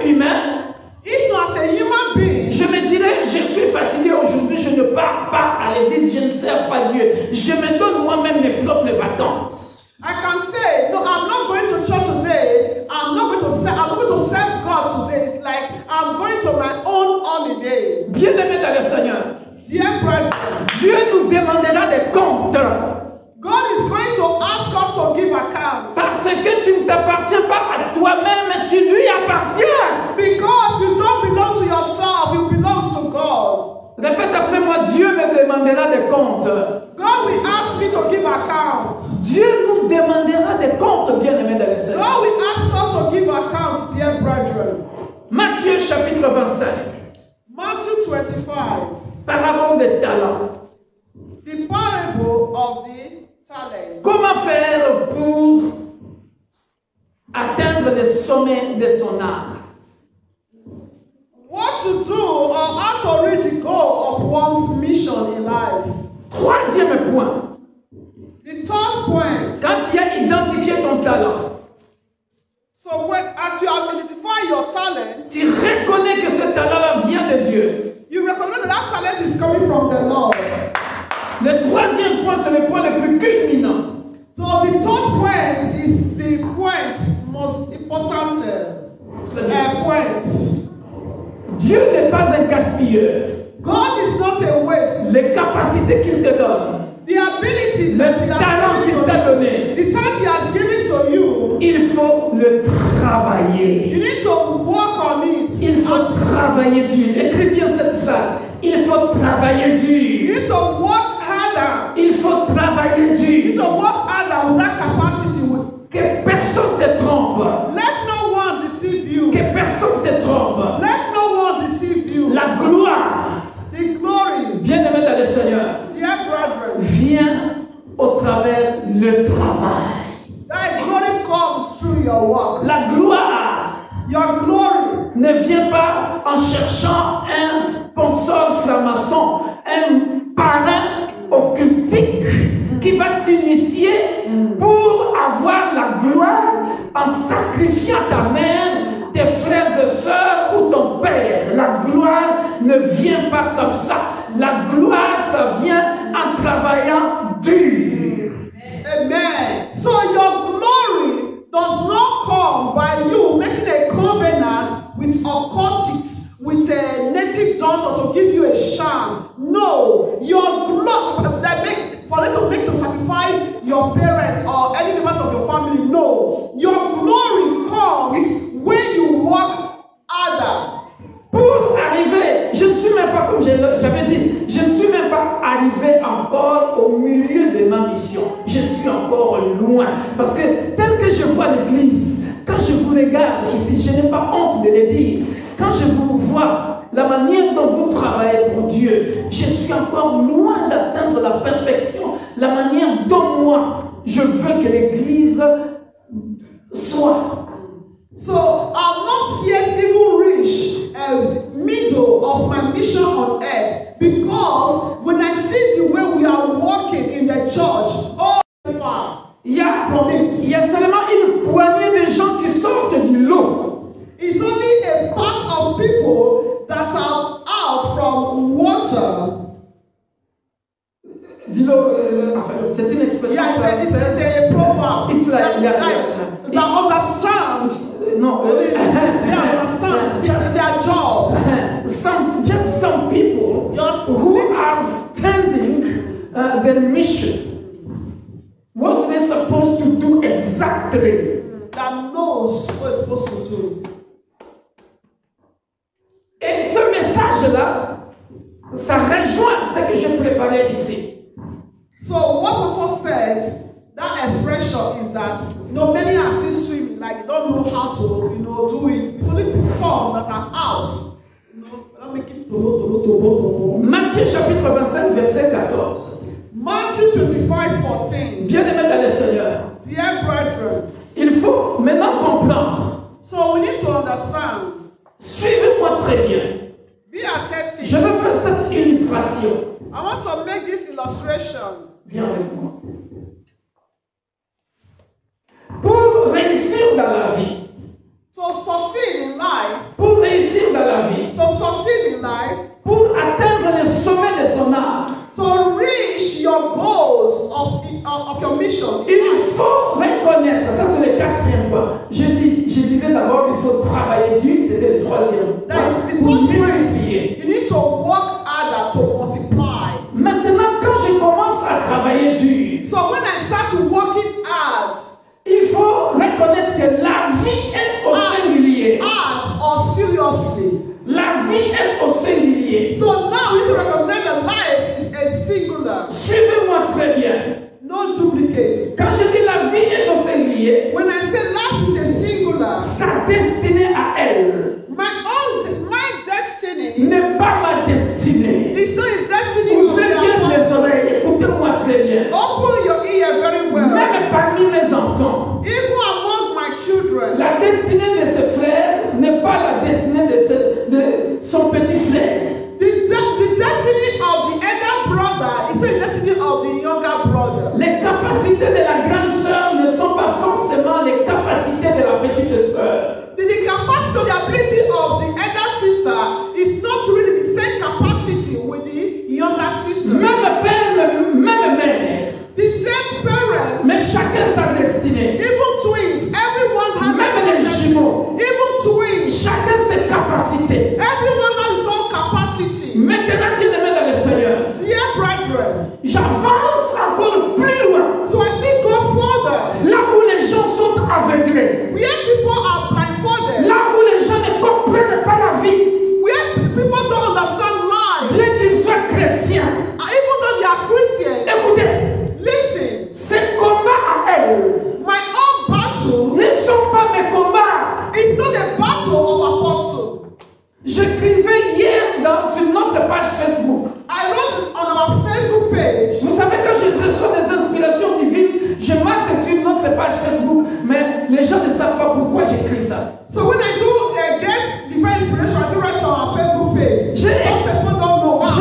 qu'humain, If not as a human being, je me dirais, je suis fatigué aujourd'hui, je ne pars pas à l'église, je ne sers pas Dieu. Je me donne moi-même mes propres vacances. I can say, no, I'm not going to church today. I'm not going to serve God today. It's like I'm going to my own holiday. Bien-aimés dans le Seigneur, Dear brethren, Dieu nous demandera des comptes. God is going to ask us to give account. Parce que tu ne t'appartiens pas à toi-même, tu lui appartiens. Because you don't belong to yourself, you belong to God. Répète après moi, Dieu me demandera des comptes. God will ask me to give account. Dieu nous demandera des comptes, bien-aimés dans le Seigneur. God will ask us to give account, dear brethren. Matthieu chapitre 25, Matthew 25, parabole des talents. the parable of the talent. Comment faire pour atteindre le sommet de son âme? What to do or how to reach the goal of one's mission in life. Troisième point, The third point. quand tu as identifié ton talent, So as you have identified your talent, tu reconnais que ce talent-là vient de Dieu. you recognize that talent is coming from the Lord. Le troisième point, c'est le point le plus culminant. So the third point is the point most important point. Dieu n'est pas un gaspilleur. God is not a waste. Les capacités qu'il te donne, The ability le that He talent has qu'il given t'a to you, donné, the talent He has given to you, il faut le you travailler. need to work on it. Il faut travailler dur. Écris bien cette phrase. Il faut travailler You dur. need to work harder. Il faut travailler You need dur. to work harder with that capacity. Que personne te trompe. Let no one deceive you. Que personne te trompe. Let no one deceive you. La gloire, The glory, bien-aimé dans le Seigneur, dear brethren, vient au travers le travail. that glory comes through your work. La gloire Your glory ne vient pas en cherchant un sponsor franc-maçon, un parrain occultique qui va t'initier pour avoir la gloire en sacrifiant ta mère, tes frères et sœurs ou ton père. La gloire ne vient pas comme ça. La gloire, ça vient en travaillant dur. Amen. So your glory does not come by you making a covenant with occultics, with a native daughter to give you a sham. No, your glory for them to make to sacrifice your parents or any members of your family. No, your glory comes when you work harder. Pour arriver, je ne suis même pas, comme j'avais dit, je ne suis même pas arrivé encore au milieu de ma mission. Je suis encore loin. Parce que tel que je vois l'église, quand je vous regarde ici, je n'ai pas honte de le dire, quand je vous vois, la manière dont vous travaillez pour Dieu, je suis encore loin d'atteindre la perfection, la manière dont moi, je veux que l'église soit. So I'm not yet even reached a middle of my mission on earth, because when I see the way we are walking in the church, all far Il y a from it. seulement une poignée de gens qui sortent du lot. It's only a part of people that are out from water. Dis-le, c'est une expression Yeah, it's française. a proverb. It's like, that understand. No, They understand their job. just some people who are standing their mission. What they're supposed to do exactly. That knows what it's supposed to do. Et ce message-là, ça rejoint ce que je préparais ici. So what Pastor says, that expression is that many are still swimming, like they don't know how to do it. It's only some that are out. Not making to. Matthieu chapitre 25, verset 14. Matthew 25:14. Bien-aimés dans le Seigneur, Dear brethren, il faut maintenant comprendre. so we need to understand. Suivez-moi très bien. Be attentive. Je vais faire cette illustration. I want to make this illustration. Viens avec moi. réussir dans la vie, to succeed in life, pour réussir dans la vie, to succeed in life, pour atteindre le sommet de son art, to reach your goals of your mission, il faut reconnaître, ça c'est le 4e point. Je disais d'abord qu'il faut travailler dur, c'était le 3e that point, in pour some ways multiplier. you need to work harder to multiply. Maintenant, quand je commence à travailler dur, So when I start working hard, il faut reconnaître que la vie est au singulier. hard or seriously, La vie est au singulier. so now we need to recognize that life is a singular, Suivez-moi très bien. no duplicates. Quand je dis la vie est au singulier, When I say life is a singular, sa destinée à elle my destiny n'est pas ma destinée. is not a destiny of Ouvrez the bien les apostle. oreilles, écoutez-moi très bien. Open your ear very well. Même parmi mes enfants, Even among my children, la destinée de ce frère n'est pas la destinée de son petit frère. the destiny of the elder brother is the destiny of the younger brother. Les capacités de la grande sœur ne sont pas forcément les capacités de la petite sœur. The capacity or the ability of the elder sister is not really the same capacity with the younger sister. Même père, même mère, The same parents, mais chacun sa destinée. even twins, everyone has Même les his own jumeaux, even twins, chacun ses capacités. everyone has his own capacity. Maintenant, bien aimé dans le Seigneur, Dear brethren, j'avance encore plus loin. so I still go further. Là où les gens sont aveuglés, Where people are blindfolded, là où les gens ne comprennent pas la vie, where people don't understand life, bien qu'ils soient chrétiens. even though they are Christians, Écoutez, listen, ces combats à elles my own battle ne sont pas mes combats. is not a battle of apostles. J'écrivais hier sur notre page Facebook. I wrote on our Facebook page. Vous savez, quand je reçois des inspirations divines, je marque sur notre page Facebook, mais les gens ne savent pas pourquoi j'écris ça. So when I do get divine inspiration, I do write on our Facebook page. J'ai Some people don't know why.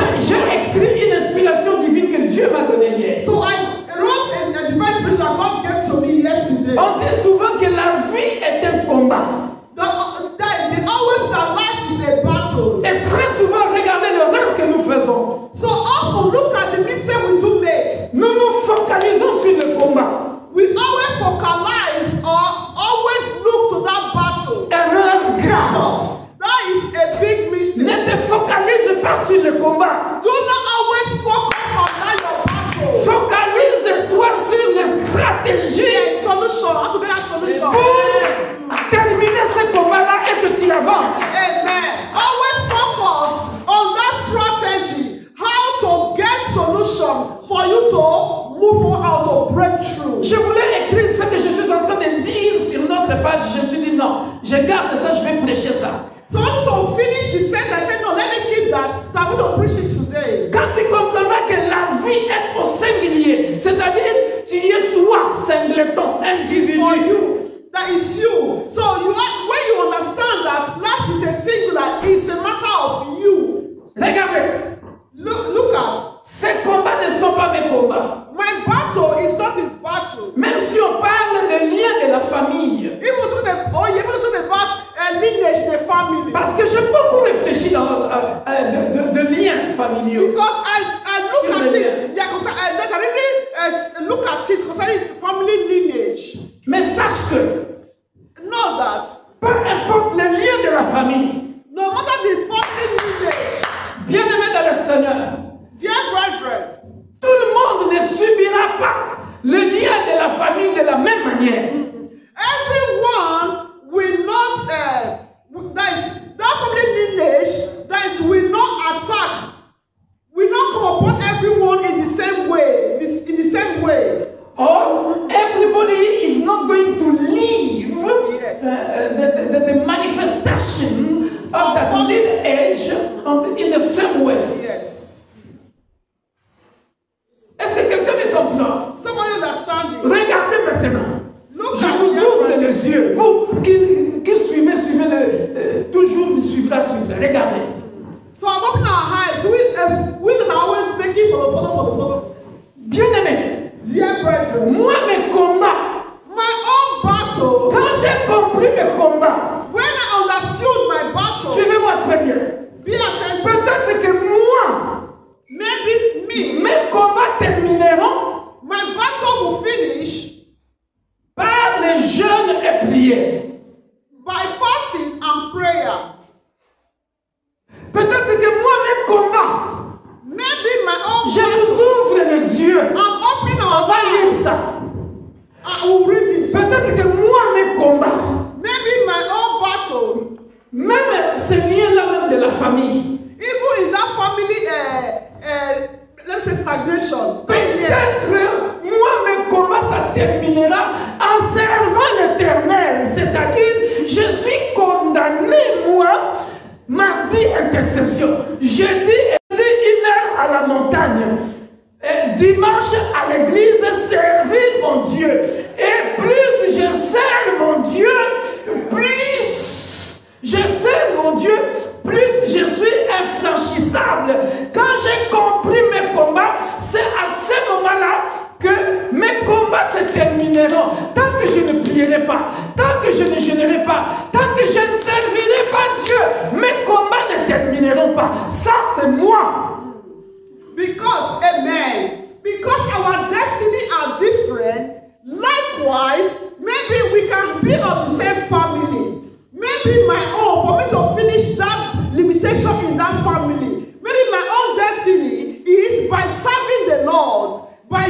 écrit une inspiration divine que Dieu m'a donnée hier. So I wrote a divine inspiration that God gave to me yesterday. On dit souvent que la vie est un combat. They always say life is a battle. Et très souvent, regardez l'erreur que nous faisons. So often look at the mistake we do make. Nous nous focalisons sur le combat. We always focalize or always look to that battle. Erreur grave. That is a big mistake. Ne te focalise pas sur le combat. Do not always focus on that your battle. Focalise-toi sur les stratégies Yeah, solution. How to get a solution. pour terminer ce combat-là et que tu avances. Amen. Always focus on that strategy. How to get solution for you to move on, how to break through. Je voulais écrire ce que je suis en train de dire sur notre page. Je me suis dit non, je garde ça, je vais prêcher ça. So to finish the sentence, I said no, let me keep that. So I'm going to preach it today. Quand tu comprendras que la vie est au singulier, c'est-à-dire tu es toi, singleton, For individu. you, that is you. So when you understand that life is a singular, it's a matter of you. Regardez, Look at ces combats ne sont pas mes combats. my battle is not his battle. Même si on parle de liens de la famille. Even to the about lineage, the family. Parce que j'ai beaucoup réfléchi dans de liens familiaux. Because I look at it, yeah, because I really look at it concerning family lineage. Mais sache que, Know that peu importe le lien de la famille, no matter the family lineage, bien aimé dans le Seigneur, dear brethren, tout le monde ne subira pas le lien de la famille de la même manière. everyone will not, that family lineage, will not attack, will not come upon everyone in the same way, Or everybody is not going to live Yes. the manifestation of that lineage in the same way. Yes. Est-ce que quelqu'un me comprend? Somebody understanding. Regardez maintenant. Look Je at vous your ouvre brethren. les yeux. Vous qui suivez toujours me suivra. Regardez. So I'm opening our eyes. We are always making follow. Bien aimé, Dear brethren, moi mes combats, my own battle, quand j'ai Mes combats termineront My battle will finish par les jeûnes et prières. by fasting and prayer. Peut-être que moi, mes combats, Maybe my own je vous battle. ouvre les yeux. I'm opening On our va lire eyes. ça. I will read it. Peut-être que moi, mes combats, Maybe my own battle, même ce lien-là même de la famille, even in that family, let's say stagnation. peut-être moi, mes combats, ça terminera en servant l'Éternel. C'est-à-dire, je suis condamné, moi, mardi, intercession. Jeudi, 1h à la montagne. Et dimanche, à l'église, servir mon Dieu. Et plus je sers mon Dieu, plus je sers mon Dieu, plus je suis infranchissable. Quand j'ai compris mes combats, c'est à ce moment-là que mes combats se termineront. Tant que je ne prierai pas, tant que je ne jeûnerai pas, tant que je ne servirai pas Dieu, mes combats ne termineront pas. Ça, c'est moi. Because, amen, because our destiny are different, likewise, maybe we can be of the same family. Maybe my own, for me to finish that limitation in that family, maybe my own destiny is by serving the Lord, by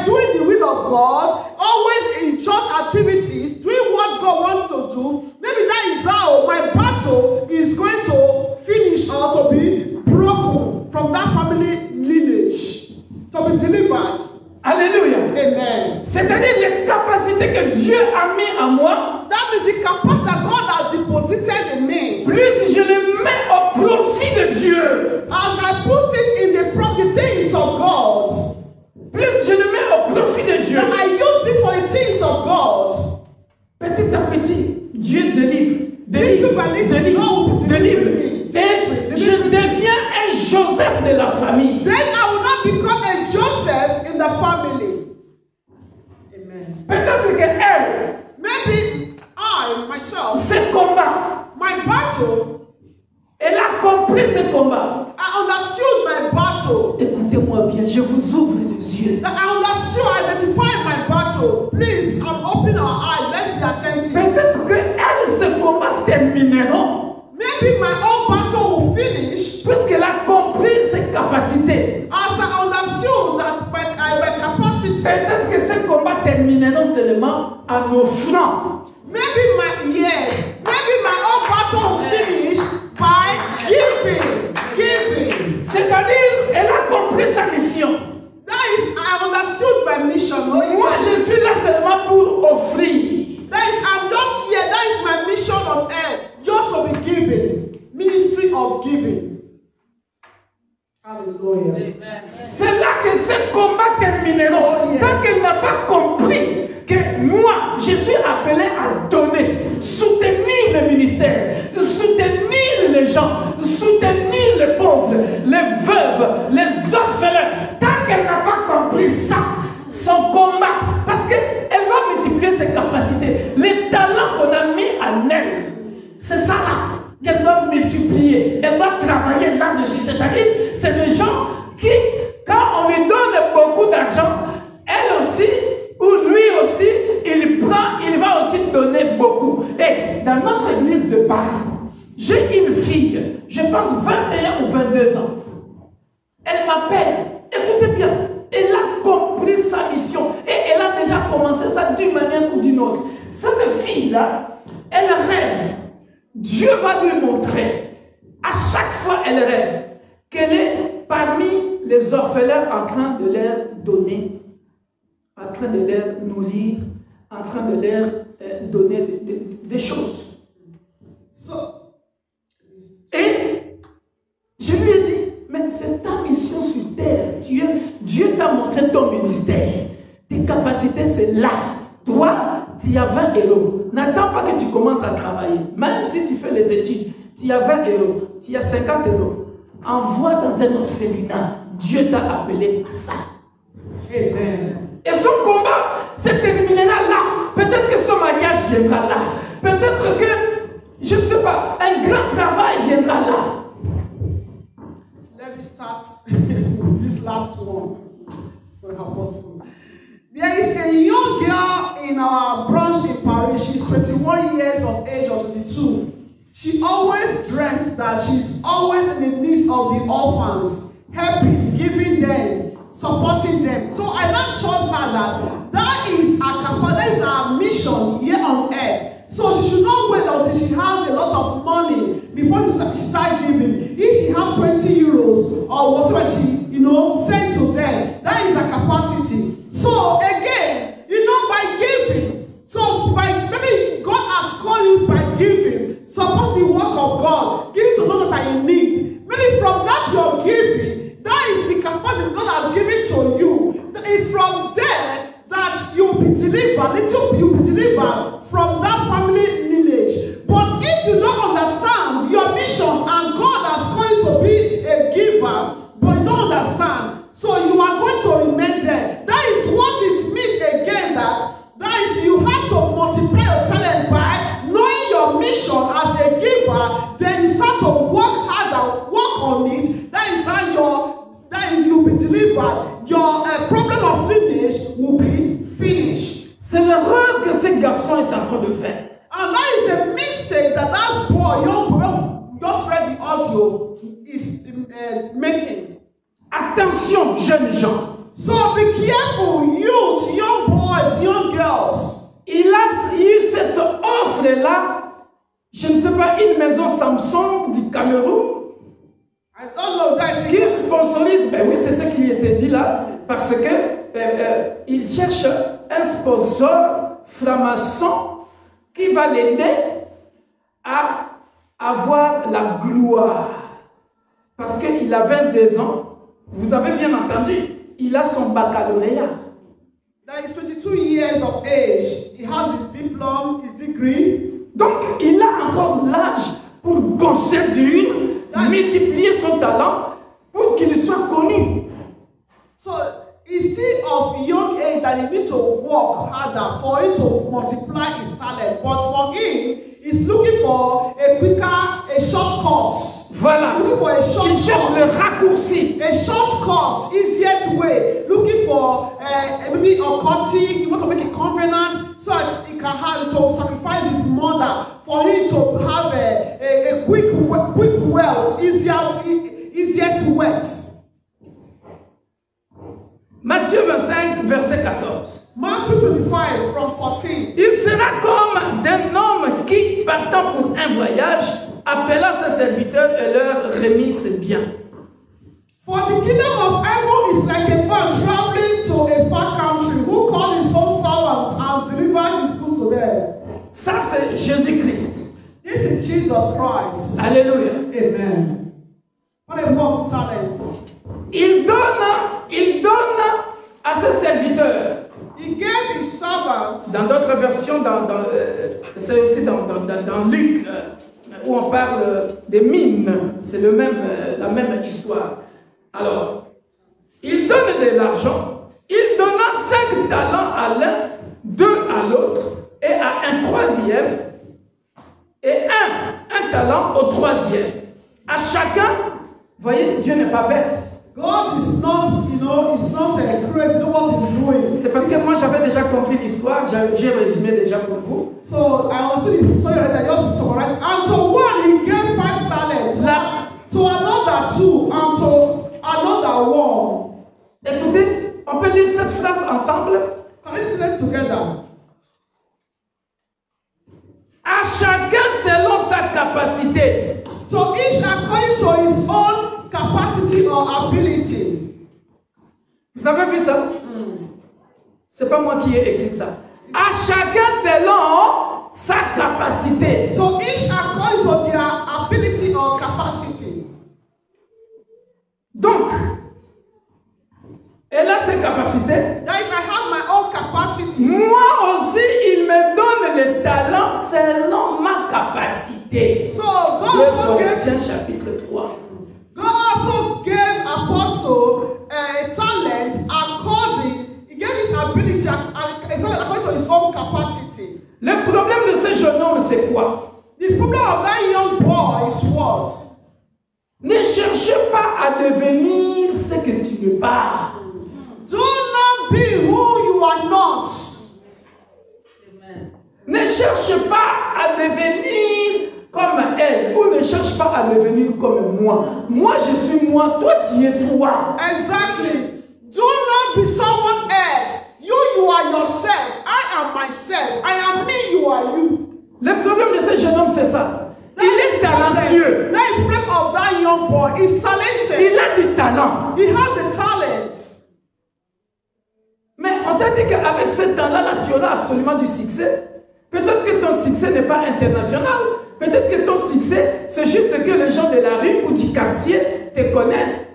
doing the will of God, always in church activities, doing what God wants to do. Maybe that is how my battle is going to finish or to be broken from that family lineage, to be delivered. Alléluia. Amen. C'est-à-dire les capacités que Dieu a mis en moi, That means the capacity that God has deposited in me, plus je le mets au profit de Dieu, as I put it in the things of God, plus je le mets au profit de Dieu, that I use it for the things of God. petit à petit, Dieu délivre, Little by little, God will délivre. deliver me. Et je deviens un Joseph de la famille. Then I will not become a Joseph in the family. Amen. Peut-être que elle, Maybe I, myself, ce combat, my battle, elle a compris ce combat. I understood my battle. Écoutez-moi bien, je vous ouvre les yeux. That I understood, I identified my battle. Please, I'm opening our eyes. Let's be attentive. Peut-être que elle, ce combat termineront. Maybe my own battle will finish Puisqu'elle a compris ses capacités. as I understood that my capacity. Peut-être que ces combats termineront seulement en offrant. Maybe my own battle will finish by giving. C'est-à-dire, elle a compris sa mission. That is, I understood my mission. Oh, Moi, yes. je suis là seulement pour offrir. That is, I'm just here. That is my mission on earth. Just to be giving. Ministry of giving. Hallelujah. C'est là que ces combats termineront. Oh, yes. Tant qu'elle n'a pas compris que moi, je suis appelé à donner, soutenir le ministère, soutenir les gens, soutenir les pauvres, les veuves, les orphelins. Tant qu'elle n'a pas compris ça, son combat, parce qu'elle va multiplier ses capacités, les talents qu'on a mis en elle, c'est ça là qu'elle doit multiplier. Elle doit travailler là-dessus. C'est-à-dire, c'est des gens qui, quand on lui donne beaucoup d'argent, elle aussi, ou lui aussi, il va aussi donner beaucoup. Et dans notre église de Paris, j'ai une fille, je pense 21 ou 22 ans. Elle m'appelle, écoutez bien, elle a compris sa mission et elle a déjà commencé ça d'une manière ou d'une autre. Cette fille-là, elle rêve. Dieu va lui montrer, à chaque fois elle rêve, qu'elle est parmi les orphelins en train de leur donner, en train de leur nourrir, en train de leur donner des choses. Et je lui ai dit, mais c'est ta mission sur terre. Dieu t'a montré ton ministère. Tes capacités, c'est là. Toi, tu as 20 euros. N'attends pas que tu commences à travailler. Même si tu fais les études, tu as 20 euros, tu as 50 euros. Envoie dans un orphelinat. Dieu t'a appelé à ça. Amen. Et son combat se terminera là. Peut-être que son mariage viendra là. Peut-être que, je ne sais pas, un grand travail viendra là. Let me start with this last one. For Apostle. There is a young girl in our branch in Paris. She's 21 years of age or 22. She always dreamt that she's always in the midst of the orphans, helping, giving them, supporting them. So I now told her that is our mission here on earth. So she should not wait until she has a lot of money before she start giving. If she has 20 euros or whatever she, send to them, that is her capacity. So again, by giving, so maybe God has called you by giving, support the work of God, give to those that are in need. Maybe from that you're giving, that is the capacity God has given to you. It's from there that you'll be delivered, you'll be delivered from that family lineage. But if you don't understand your mission and God has called you to be a giver, but you don't understand, so you are going to remain there. That is what it means again, that is you have to multiply your talent by knowing your mission as a giver, then you start to work harder, work on it. That is how you'll be delivered. Your problem of lineage will be finished. C'est l'erreur que ce garçon est en train de faire. And that is a mistake that boy, young boy, just read the audio, is making. Attention, jeunes gens. So be careful, youth, young boys, young girls. Il a eu cette offre-là, je ne sais pas, une maison Samsung du Cameroun. I don't know, guys. Qui sponsorise, ben oui, c'est ce qui était dit là, parce que il cherche un sponsor franc-maçon qui va l'aider à avoir la gloire. Parce qu'il a 22 ans, vous avez bien entendu, il a son baccalauréat. That is 22 years of age. He has his diploma, his degree. Donc, il a encore l'âge pour bosser dur, multiplier son talent pour qu'il soit connu. So, he's still of young age that he needs to work harder for him to multiply his talent. But for him, he's looking for a shortcut. Voilà. Looking for a shortcut. Il cherche le raccourci. A shortcut, easiest way. Looking for maybe a occultic, you want to make a covenant so that he can have to sacrifice his mother for him to have a quick wealth, easiest wealth. Matthieu 25, verset 14. Matthew 25 from 14. Il sera comme d'un homme qui, partant pour un voyage, appela ses serviteurs et leur remit ses biens. For the kingdom of heaven is like a man traveling to a far country who called his own servants and delivered his goods to them. Ça, c'est Jésus-Christ. This is Jesus Christ. Alléluia. Amen. What a work of talent. Il donne à ses serviteurs. He gave his servants. Dans d'autres versions, c'est aussi dans Luc, où on parle des mines. C'est la même histoire. Alors, il donne de l'argent. Il donna 5 talents à l'un, 2 à l'autre, et à un troisième, et un talent au troisième. À chacun, voyez, Dieu n'est pas bête. God is not, it's not a crazy, know what he's doing. C'est parce que moi j'avais déjà compris l'histoire, j'ai résumé déjà pour vous. So I was saying, sorry, I just summarized. And to one he gave 5 talents, to another 2, and to another 1. Écoutez, on peut lire cette phrase ensemble. Can we listen together? À chacun selon sa capacité. So each according to his own capacity or ability. Vous avez vu ça? C'est pas moi qui ai écrit ça. À chacun selon sa capacité. So each according to their ability or capacity. Donc, elle a ses capacités. That is, I have my own capacity. Moi aussi, il me donne le talent selon ma capacité. So God Corinthiens chapitre 3. God also gave Apostle a talent according, he gave his ability according to his own capacity. Le problème de ce jeune homme, c'est quoi? The problem of that young boy is what? Ne cherchez pas à devenir ce que tu n'es pas. Do not be who you are not. Ne cherche pas à devenir comme elle, ou ne cherche pas à devenir comme moi. Moi, je suis moi, toi, tu es toi. Exactly. Do not be someone else. You are yourself. I am myself. I am me, you are you. Le problème de ce jeune homme, c'est ça. Il est talentueux. That is the problem of that young boy. He's talented. Il a du talent. He has a talent. Mais on t'a dit qu'avec ce talent-là, tu auras absolument du succès. Peut-être que ton succès n'est pas international. Peut-être que ton succès, c'est juste que les gens de la rue ou du quartier te connaissent.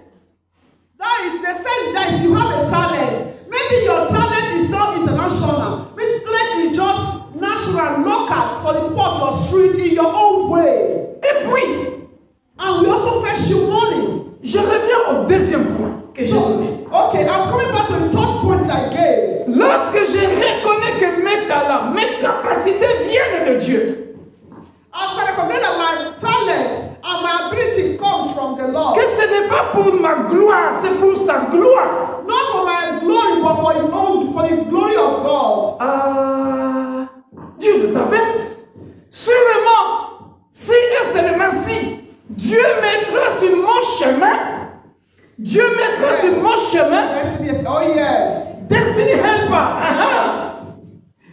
That is the sense that you have a talent. Maybe your talent is not international. Maybe talent is just natural, local for the people of your street in your own way. Et puis, and we also fetch you money. Je reviens au deuxième point que j'ai donné. Okay, I'm coming back to the third point that I gave. Lorsque je reconnais que mes talents, mes capacités viennent de Dieu. As I recognize that my talents and my ability comes from the Lord. Que ce n'est pas pour ma gloire, c'est pour sa gloire. Not for my glory, but for His own, for the glory of God. Dieu ne t'embête. Sûrement, si et seulement si Dieu mettra sur mon chemin, Dieu mettra sur mon chemin. Destiny, oh yes. Destiny helper.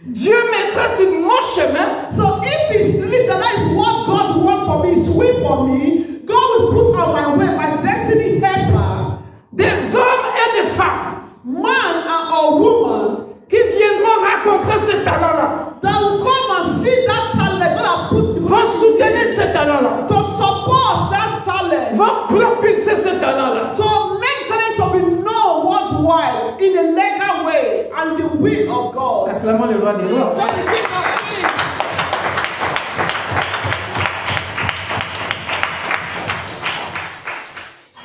Dieu mettra sur mon chemin. So if it's really that is what God wants for me, is will for me, God will put on my way my destiny helper. Des hommes et des femmes, man or woman, qui viendront rencontrer ce talent-là. That will come and see that talent. God has put vont soutenir ce talent-là. To support that talent. Vont propulser ce talent-là. To make talent to be known worldwide in a legal way and the will of God. Acclamons le roi des rois.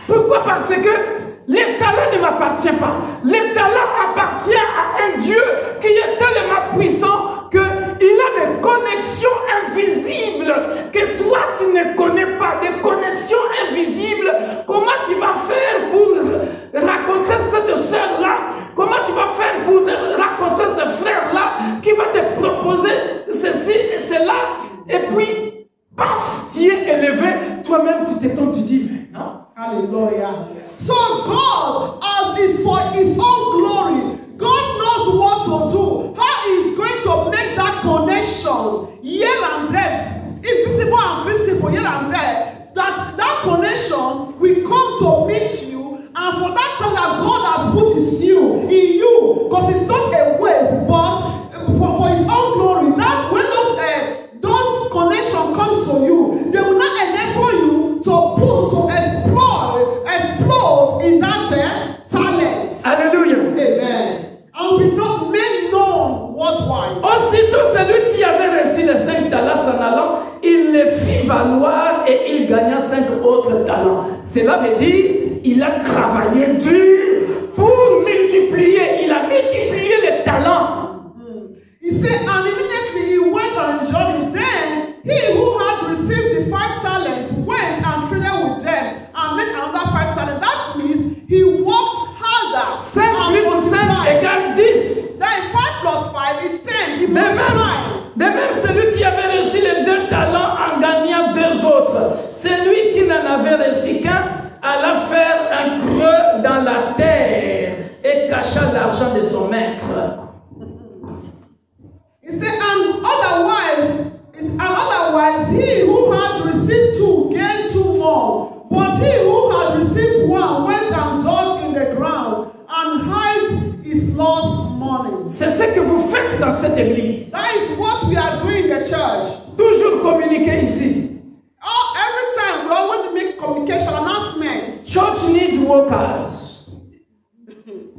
Pourquoi? Parce que les talents ne m'appartiennent pas. Les talents appartiennent à un Dieu qui est tellement puissant qu'il a des connexions invisibles que toi tu ne connais pas. Des connexions invisibles. Comment tu vas faire pour rencontrer cette soeur-là? Comment tu vas faire pour rencontrer ce frère-là qui va te proposer ceci et cela? Et puis, paf, tu es élevé. Toi-même tu t'étonnes, tu dis, mais non. Hallelujah. So God, as is for His own glory, God knows what to do. How He's going to make that connection here and there, invisible and visible here and there. That connection will come to meet you, and for that time that God has put in you, because it's not a waste, but for His own glory. That when those connection comes to you, they will not enable you to boost, to explode in that talent. Alléluia. Amen. And we not made known worldwide. Aussitôt celui qui avait reçu les 5 talents s'en allant, il les fit valoir et il gagna 5 autres talents. Cela veut dire il a travaillé dur pour multiplier. Il a multiplié les talents. He said, and immediately he went on a journey. Then he who had received the 5 talents went and traded with them and made another 5 talents. That means he worked harder. 5 plus 5 égale 10. Then 5 plus 5 is 10. He De même, celui qui avait reçu les 2 talents en gagnant 2 autres. Celui qui n'en avait reçu qu'un alla faire un creux dans la terre et cacha l'argent de son maître. He said, and otherwise he who had received 2 gained 2 more. But he who had received 1 went and dug in the ground and hid his lost money. C'est ce que vous faites dans cette église. That is what we are doing in the church. Toujours communiquer ici. Every time we always make communication announcements. Church needs workers.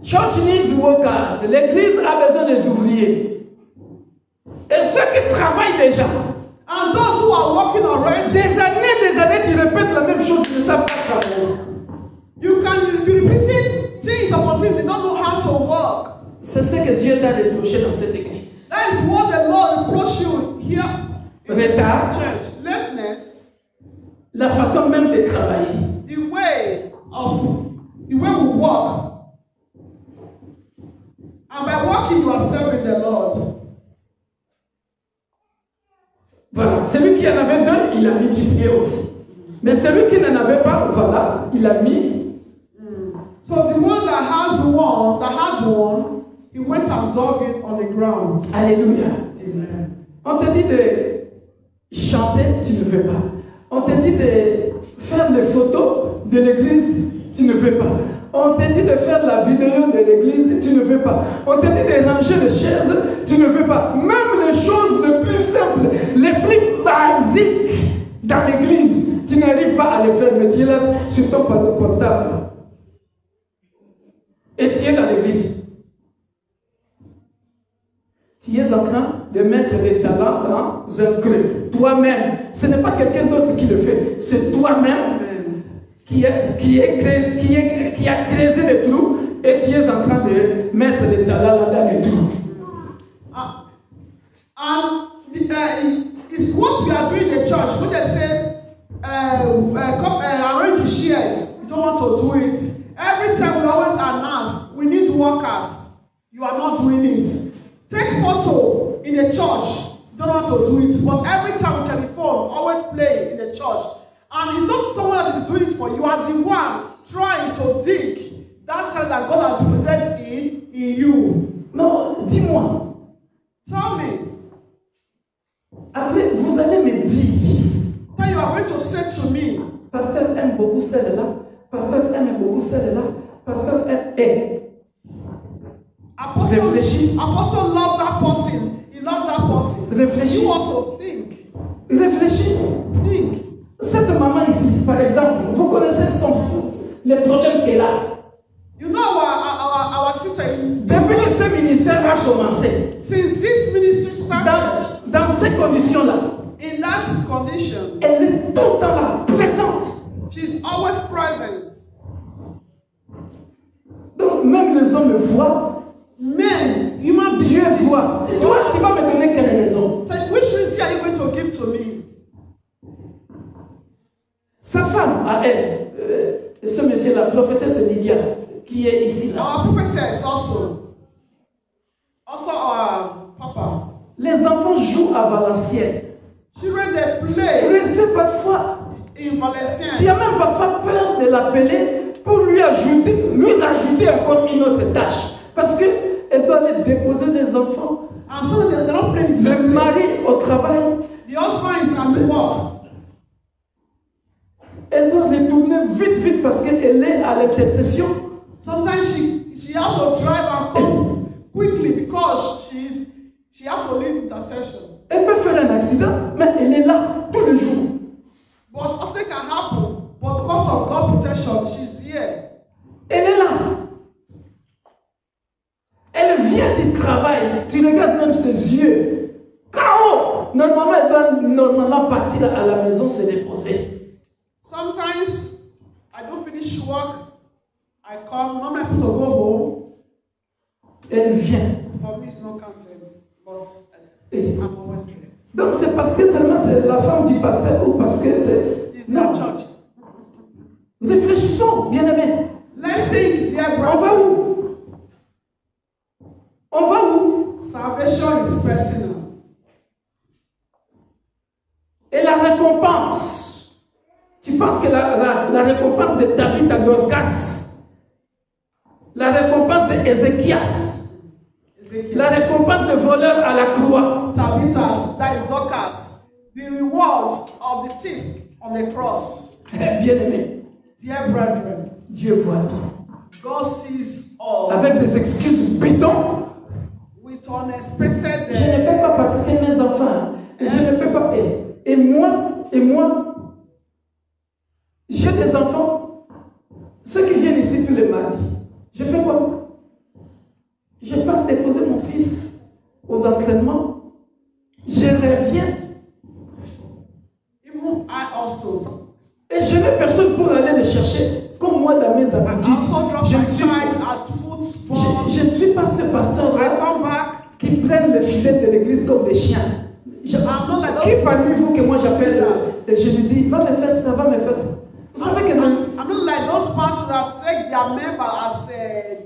Church needs workers. L'église a besoin des ouvriers. Et ceux qui travaillent déjà. And those who are working already. Des années, qui répètent la même chose, ils ne savent pas travailler. You can be repeating things upon things, they don't know how to work. C'est ce que Dieu t'a reproché dans cette église. That is what the Lord reproached you here in Retard. the church. Lateness. La façon même de travailler. The way we lucky you are serving the Lord. Voilà, celui qui en avait deux, il a multiplié aussi. Mais celui qui n'en avait pas, voilà, il a mis. So the one that has one, he went and dug it on the ground. Alléluia. Amen. On te dit de chanter, tu ne veux pas. On te dit de faire les photos de l'église, tu ne veux pas. On te dit de faire la vidéo de l'église, tu ne veux pas. On te dit de ranger les chaises, tu ne veux pas. Même les choses les plus simples, les plus basiques dans l'église, tu n'arrives pas à les faire. Mais tu es là sur ton portable. Et tu es dans l'église. Tu es en train de mettre des talents dans un creux. Toi-même. Ce n'est pas quelqu'un d'autre qui le fait. C'est toi-même qui a creusé les trous et tu es en train de mettre des talents là dans les trous. It's what we are doing in the church. When they say, arrange the shares, you don't want to do it. Every time we always announce, we need workers. You are not doing it. Take photo in the church. You don't want to do it. But every time with telephone, always play in the church. And it's not someone that is doing it for you. You are the one trying to dig that time that God has deposited in you. Non, dis-moi. Tell me. Après, vous allez me dire. Then you are going to say to me. Pasteur aime beaucoup celle-là. Pasteur aime beaucoup celle-là. Pasteur aime. Réfléchis. Apostle loved that person. He loved that person. Réfléchis. You also think. Réfléchis. Think. Cette maman ici, par exemple, vous connaissez les problèmes qu'elle a. You know our sister. Depuis que ce ministère a commencé. Since this ministry started. Dans ces conditions-là. In that condition. Elle est tout le temps là, présente. She's always present. Donc même les hommes voient. Men, human beings. Dieu voit. Toi, tu vas me donner quelle raison? Which reason are you going to give to me? Sa femme, à elle, ce monsieur, la prophétesse Lydia, qui est ici là. Our prophetess also our papa. Les enfants jouent à Valenciennes. Children they play. Tu sais parfois. In Valenciennes. Tu as même parfois peur de l'appeler pour lui rajouter encore une autre tâche. Parce qu'elle doit aller déposer les enfants. And so they don't play in le mari au travail. The husband is at work. Elle doit retourner vite parce qu'elle est à l'intercession. Sometimes she has to drive and come quickly because she has to lead intercession. Elle peut faire un accident, mais elle est là tous les jours. But something can happen, but because of God's protection, she's here. Elle est là. Elle vient du travail. Tu regardes même ses yeux. KO. Normalement, elle doit partir à la maison se déposer. Sometimes I don't finish work. I come. Normally I'm supposed to go home. Elle vient. For me, it's not counted, but I'm always there. Donc c'est parce que seulement c'est la femme du pasteur ou parce que c'est... It's not church. Réfléchissons, bien-aimés. Let's think, dear brother. On va où? On va où? Salvation is personal. Et la récompense. Tu penses que la récompense de David à Dorcas, la récompense de Ézéchias, la récompense de voleur à la croix. Tabitha, that is Dorcas. The reward of the thief on the cross. Bien-aimé. Dear brethren, Dieu voit tout. God sees all. Avec des excuses bidons. With unexpected. Je ne peux pas pratiquer mes enfants. Je ne peux pas. Et moi, j'ai des enfants. Ceux qui viennent ici tous les mardis. Je fais quoi? Je pars déposer mon fils aux entraînements. Je reviens. Et je n'ai personne pour aller les chercher. Comme moi dans mes habitudes. Je ne suis pas ce pasteur-là qui prennent les filets de l'église comme des chiens. Qui parmi vous que moi j'appelle et je lui dis, va me faire ça, va me faire ça. Vous savez que I'm not like those pastors that take their member as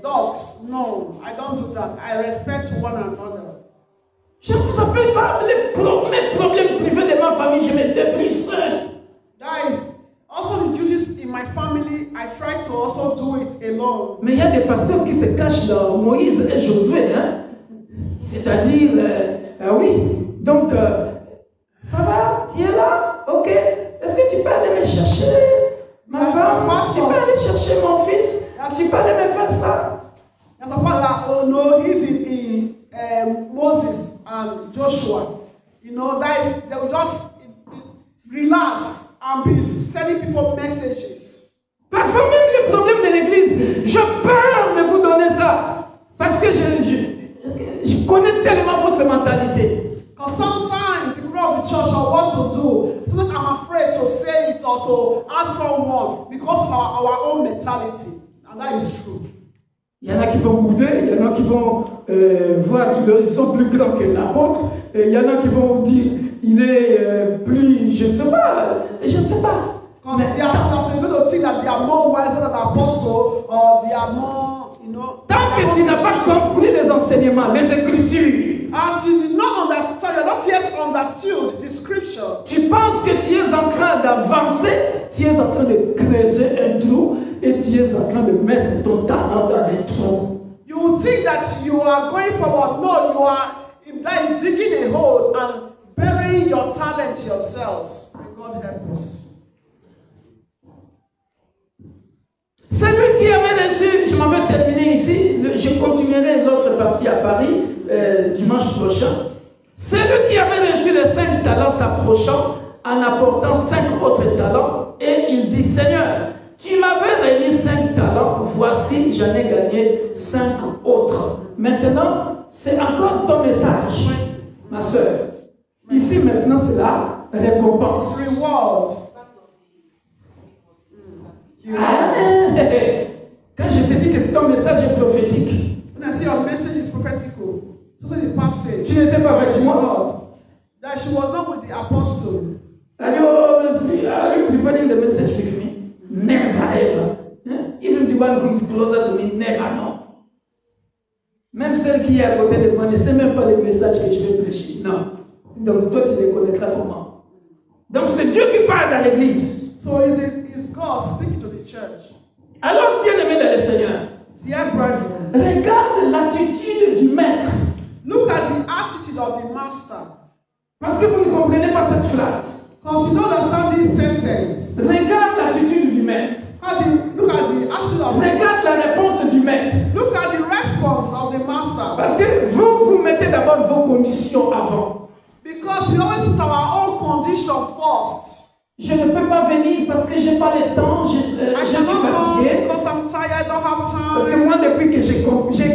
dogs. works. No, I don't do that. I respect one another. Je ne vous appelle pas mes problèmes privés de ma famille, je me débrouille seul. That is also the duties in my family. I try to also do it alone. Mais il y a des pasteurs qui se cachent dans Moïse et Josué, hein? C'est-à-dire, oui, donc, ça va, tu es là, ok, est-ce que tu peux aller me chercher ma femme, tu peux aller chercher mon fils, tu peux aller me faire ça? That's a part that he did in Moses and Joshua. You know, that is, they will just relax and be sending people messages. Parfois même les problèmes de l'église, je peur de vous donner ça, parce que je connais tellement votre mentalité. Because sometimes the people of the church know what to do. Sometimes I'm afraid to say it or to ask for one because of our own mentality. And that is true. Il y en a qui vont bouder, il y en a qui vont voir, ils sont plus grands que l'apôtre, il y en a qui vont dire, il est plus, je ne sais pas. Because they are going to think that they are more wiser than the apostle or they are more, you know. Tant que tu n'as pas compris les enseignements, les écritures, as you did not understand, you are not yet understood the scripture. Tu penses que tu es en train d'avancer, tu es en train de creuser un trou et tu es en train de mettre ton talent dans le trou. You will think that you are going forward. No, you are like digging a hole and burying your talent yourselves. May God help us. Celui qui avait reçu, je m'en vais terminer ici, je continuerai l'autre partie à Paris dimanche prochain. Celui qui avait reçu les 5 talents s'approchant en apportant 5 autres talents et il dit, Seigneur, tu m'avais remis 5 talents, voici j'en ai gagné 5 autres. Maintenant, c'est encore ton message, ma soeur. Ici maintenant c'est la récompense. Reward. Amen. Quand je te dis que ton message est prophétique, When I say your message is prophetical, so the passage. tu n'étais pas avec moi. That she was not with the apostle. Are you preparing the message with me? Never ever. Even the one who is closer to me, never, no. Même celle qui est à côté de moi ne sait même pas le message que je vais prêcher. Non. Donc toi, tu les connaîtras comment? Donc c'est Dieu qui parle dans l'église. So is God speaking to the church? Alors, bien-aimé dans le Seigneur, Dear brethren, regarde l'attitude du maître. look at the attitude of the master. Parce que vous ne comprenez pas cette phrase. Because you don't understand this sentence. Regarde l'attitude du maître. Look at the attitude of the master. Regarde la réponse du maître. Look at the response of the master. Parce que vous mettez d'abord vos conditions avant. Because we always put our own condition first. Je ne peux pas venir parce que je n'ai pas le temps, je suis fatigué. Because I'm tired, I don't have Parce que time. moi, depuis que j'ai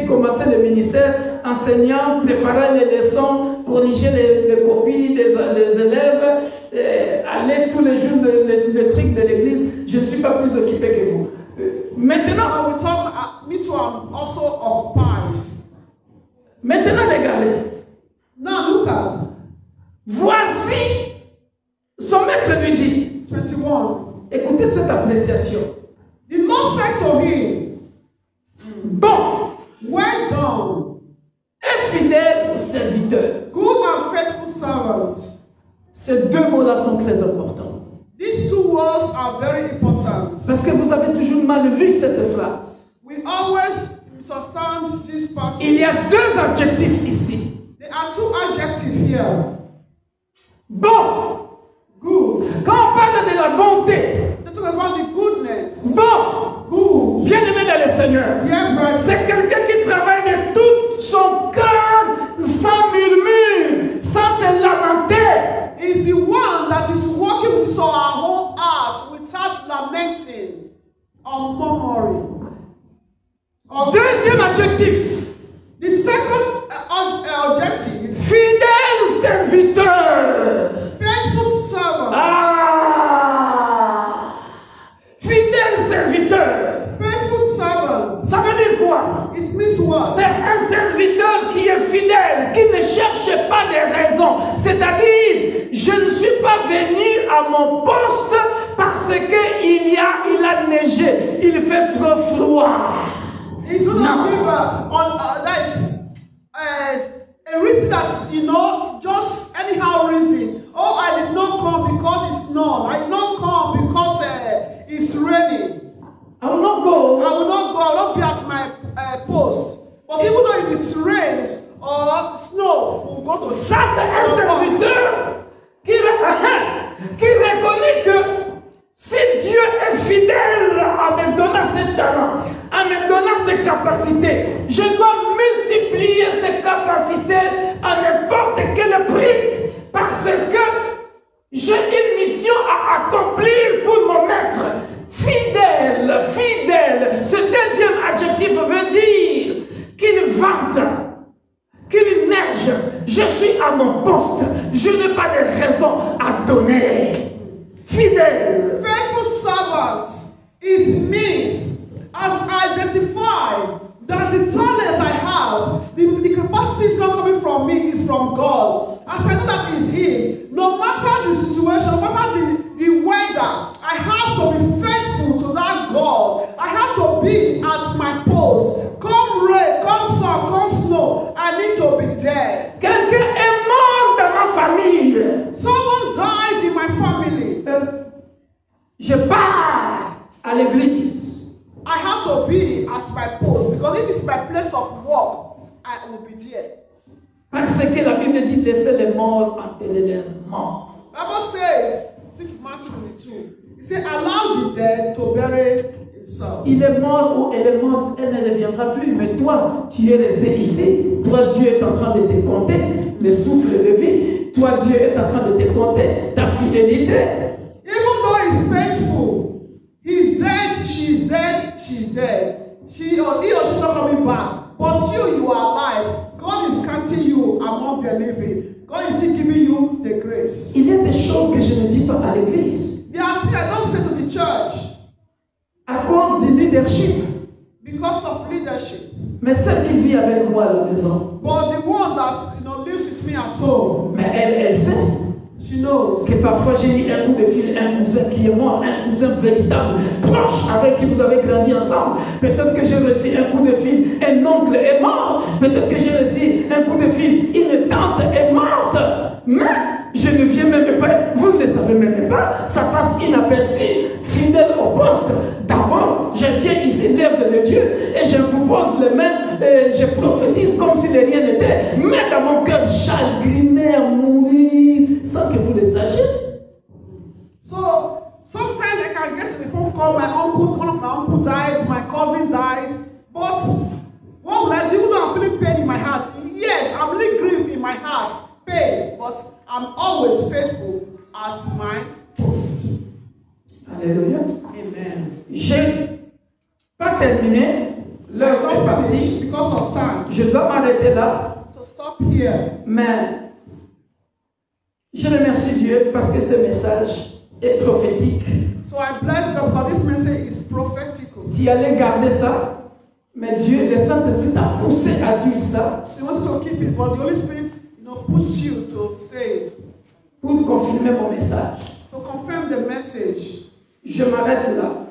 commencé le ministère, enseignant, préparer les leçons, corriger les copies des élèves, aller tous les jours le truc de l'église, je ne suis pas plus occupé que vous. Maintenant, We talk, me too, I'm also occupied. maintenant regardez. Now look at Voici, son maître lui dit, 21. écoutez cette appréciation. The Lord said to him, Bon well done, et fidèle serviteur. good and faithful servant. Ces deux mots-là sont très importants. These two words are very important. Parce que vous avez toujours mal lu cette phrase. We always misunderstand this passage. Il y a deux adjectifs ici. There are two adjectives here. Bon. Good. Quand on parle de la bonté. They talk about the goodness. Bon. Good. Bien-aimé dans le Seigneur. Dear brethren, C'est quelqu'un qui travaille de tout son cœur sans murmure, sans se lamenter. is the one that is working with our whole heart without lamenting or murmuring. Deuxième adjectif. The second objective, Fidèle serviteur. faithful servant. Fidèle serviteur. Faithful servant. Ça veut dire quoi? It means what? C'est un serviteur qui est fidèle, qui ne cherche pas des raisons. C'est-à-dire, je ne suis pas venu à mon poste parce qu'il a neigé, il fait trop froid. It's not Non. give that is a reason that, you know, just anyhow reason. Oh, I did not come because it's snow. I did not come because it's raining. I will not go. I will not go. I will not be at my post. But even though if it rains or snow, we'll go to. Ça, c'est un serviteur qui reconnaît que si Dieu est fidèle en me donnant ses talents, en me donnant ses capacités, je dois multiplier ces capacités à n'importe quel prix parce que j'ai une mission à accomplir pour mon maître. Fidèle, fidèle. Ce deuxième adjectif veut dire qu'il vante, qu'il neige. Je suis à mon poste. Je n'ai pas de raison à donner. Fidèle. Faithful servants, it means as I identify that the talent I have, the capacity is not coming from me, it's from God. As I know that it's Him, no matter the situation, no matter the weather, I have to be faithful to that God. I have to be at my post. Come rain, come sun, come snow, I need to be there. Quelqu'un est mort dans ma famille. Someone died in my family. Je pars à l'église. I have to be at my post because if it's my place of work, I will be there. Parce que la Bible dit laissez les morts enterrer leurs morts. Bible says, think Matthew 22, it says, allow the dead to bury himself. Il est mort ou elle est morte, elle ne reviendra plus. Mais toi, tu es resté ici. Toi, Dieu est en train de te compter le souffle de vie. Toi, Dieu est en train de te compter ta fidélité. Even though he's faithful, he's dead, she's dead, she's dead. He or she's not coming back. But you are alive. God is counting you among the living. God is still giving you the grace. Il y a des choses que je ne dis pas à l'église. There are things I don't say to the church À cause du leadership. because of leadership. Mais celle qui vit avec moi à la maison. But the one that, you know, lives with me at home, Mais elle sait. she knows. Que parfois j'ai eu un coup de fil, un cousin qui est mort, un cousin véritable, proche, avec qui vous avez grandi ensemble. Peut-être que j'ai reçu un coup de fil, un oncle est mort. Peut-être que j'ai reçu un coup de fil, une tante est morte. Mais je ne viens même pas, vous ne le savez même pas, ça passe inaperçu, fidèle au poste. D'abord, je viens ici, l'œuvre de Dieu, et je vous pose les mains, et je prophétise comme si de rien n'était. Mais dans mon cœur, chagriné à mourir, sans que vous le sachiez. So sometimes I can get to the phone call, one of my uncle died, my cousin died. But what will I do? Even though I'm feeling pain in my heart, yes, I'm really grieved in my heart, pain, but I'm always faithful at my post. Alléluia. Amen. J'ai pas terminé, l'heure est partie. Because of time. Je dois m'arrêter là, To stop here. mais je remercie Dieu parce que ce message est prophétique. So I bless God because this message is prophetical. Tu allais garder ça, mais Dieu, le Saint-Esprit t'a poussé à dire ça So you wanted to keep it, but the Holy Spirit, you know, pushed you to say it. pour confirmer mon message. To confirm the message. Je m'arrête là.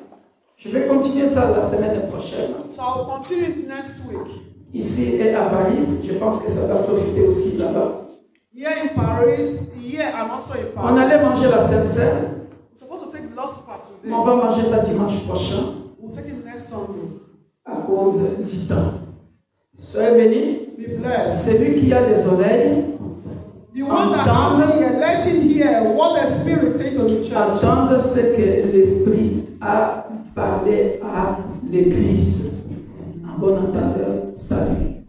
Je vais continuer ça la semaine prochaine. So I'll continue next week. Ici et à Paris, je pense que ça va profiter aussi là-bas. Here in Paris, here I'm also in Paris. On allait manger la Sainte Seine, We're supposed to take the Lord's Supper today. mais on va manger ça dimanche prochain We'll take it next Sunday. à cause du temps. Soyez bénis. Be blessed. Celui qui a des oreilles, The one that has here, let him hear what the Spirit say to the church. entendre ce que l'Esprit a parlé à l'Église. En bon entendeur, salut.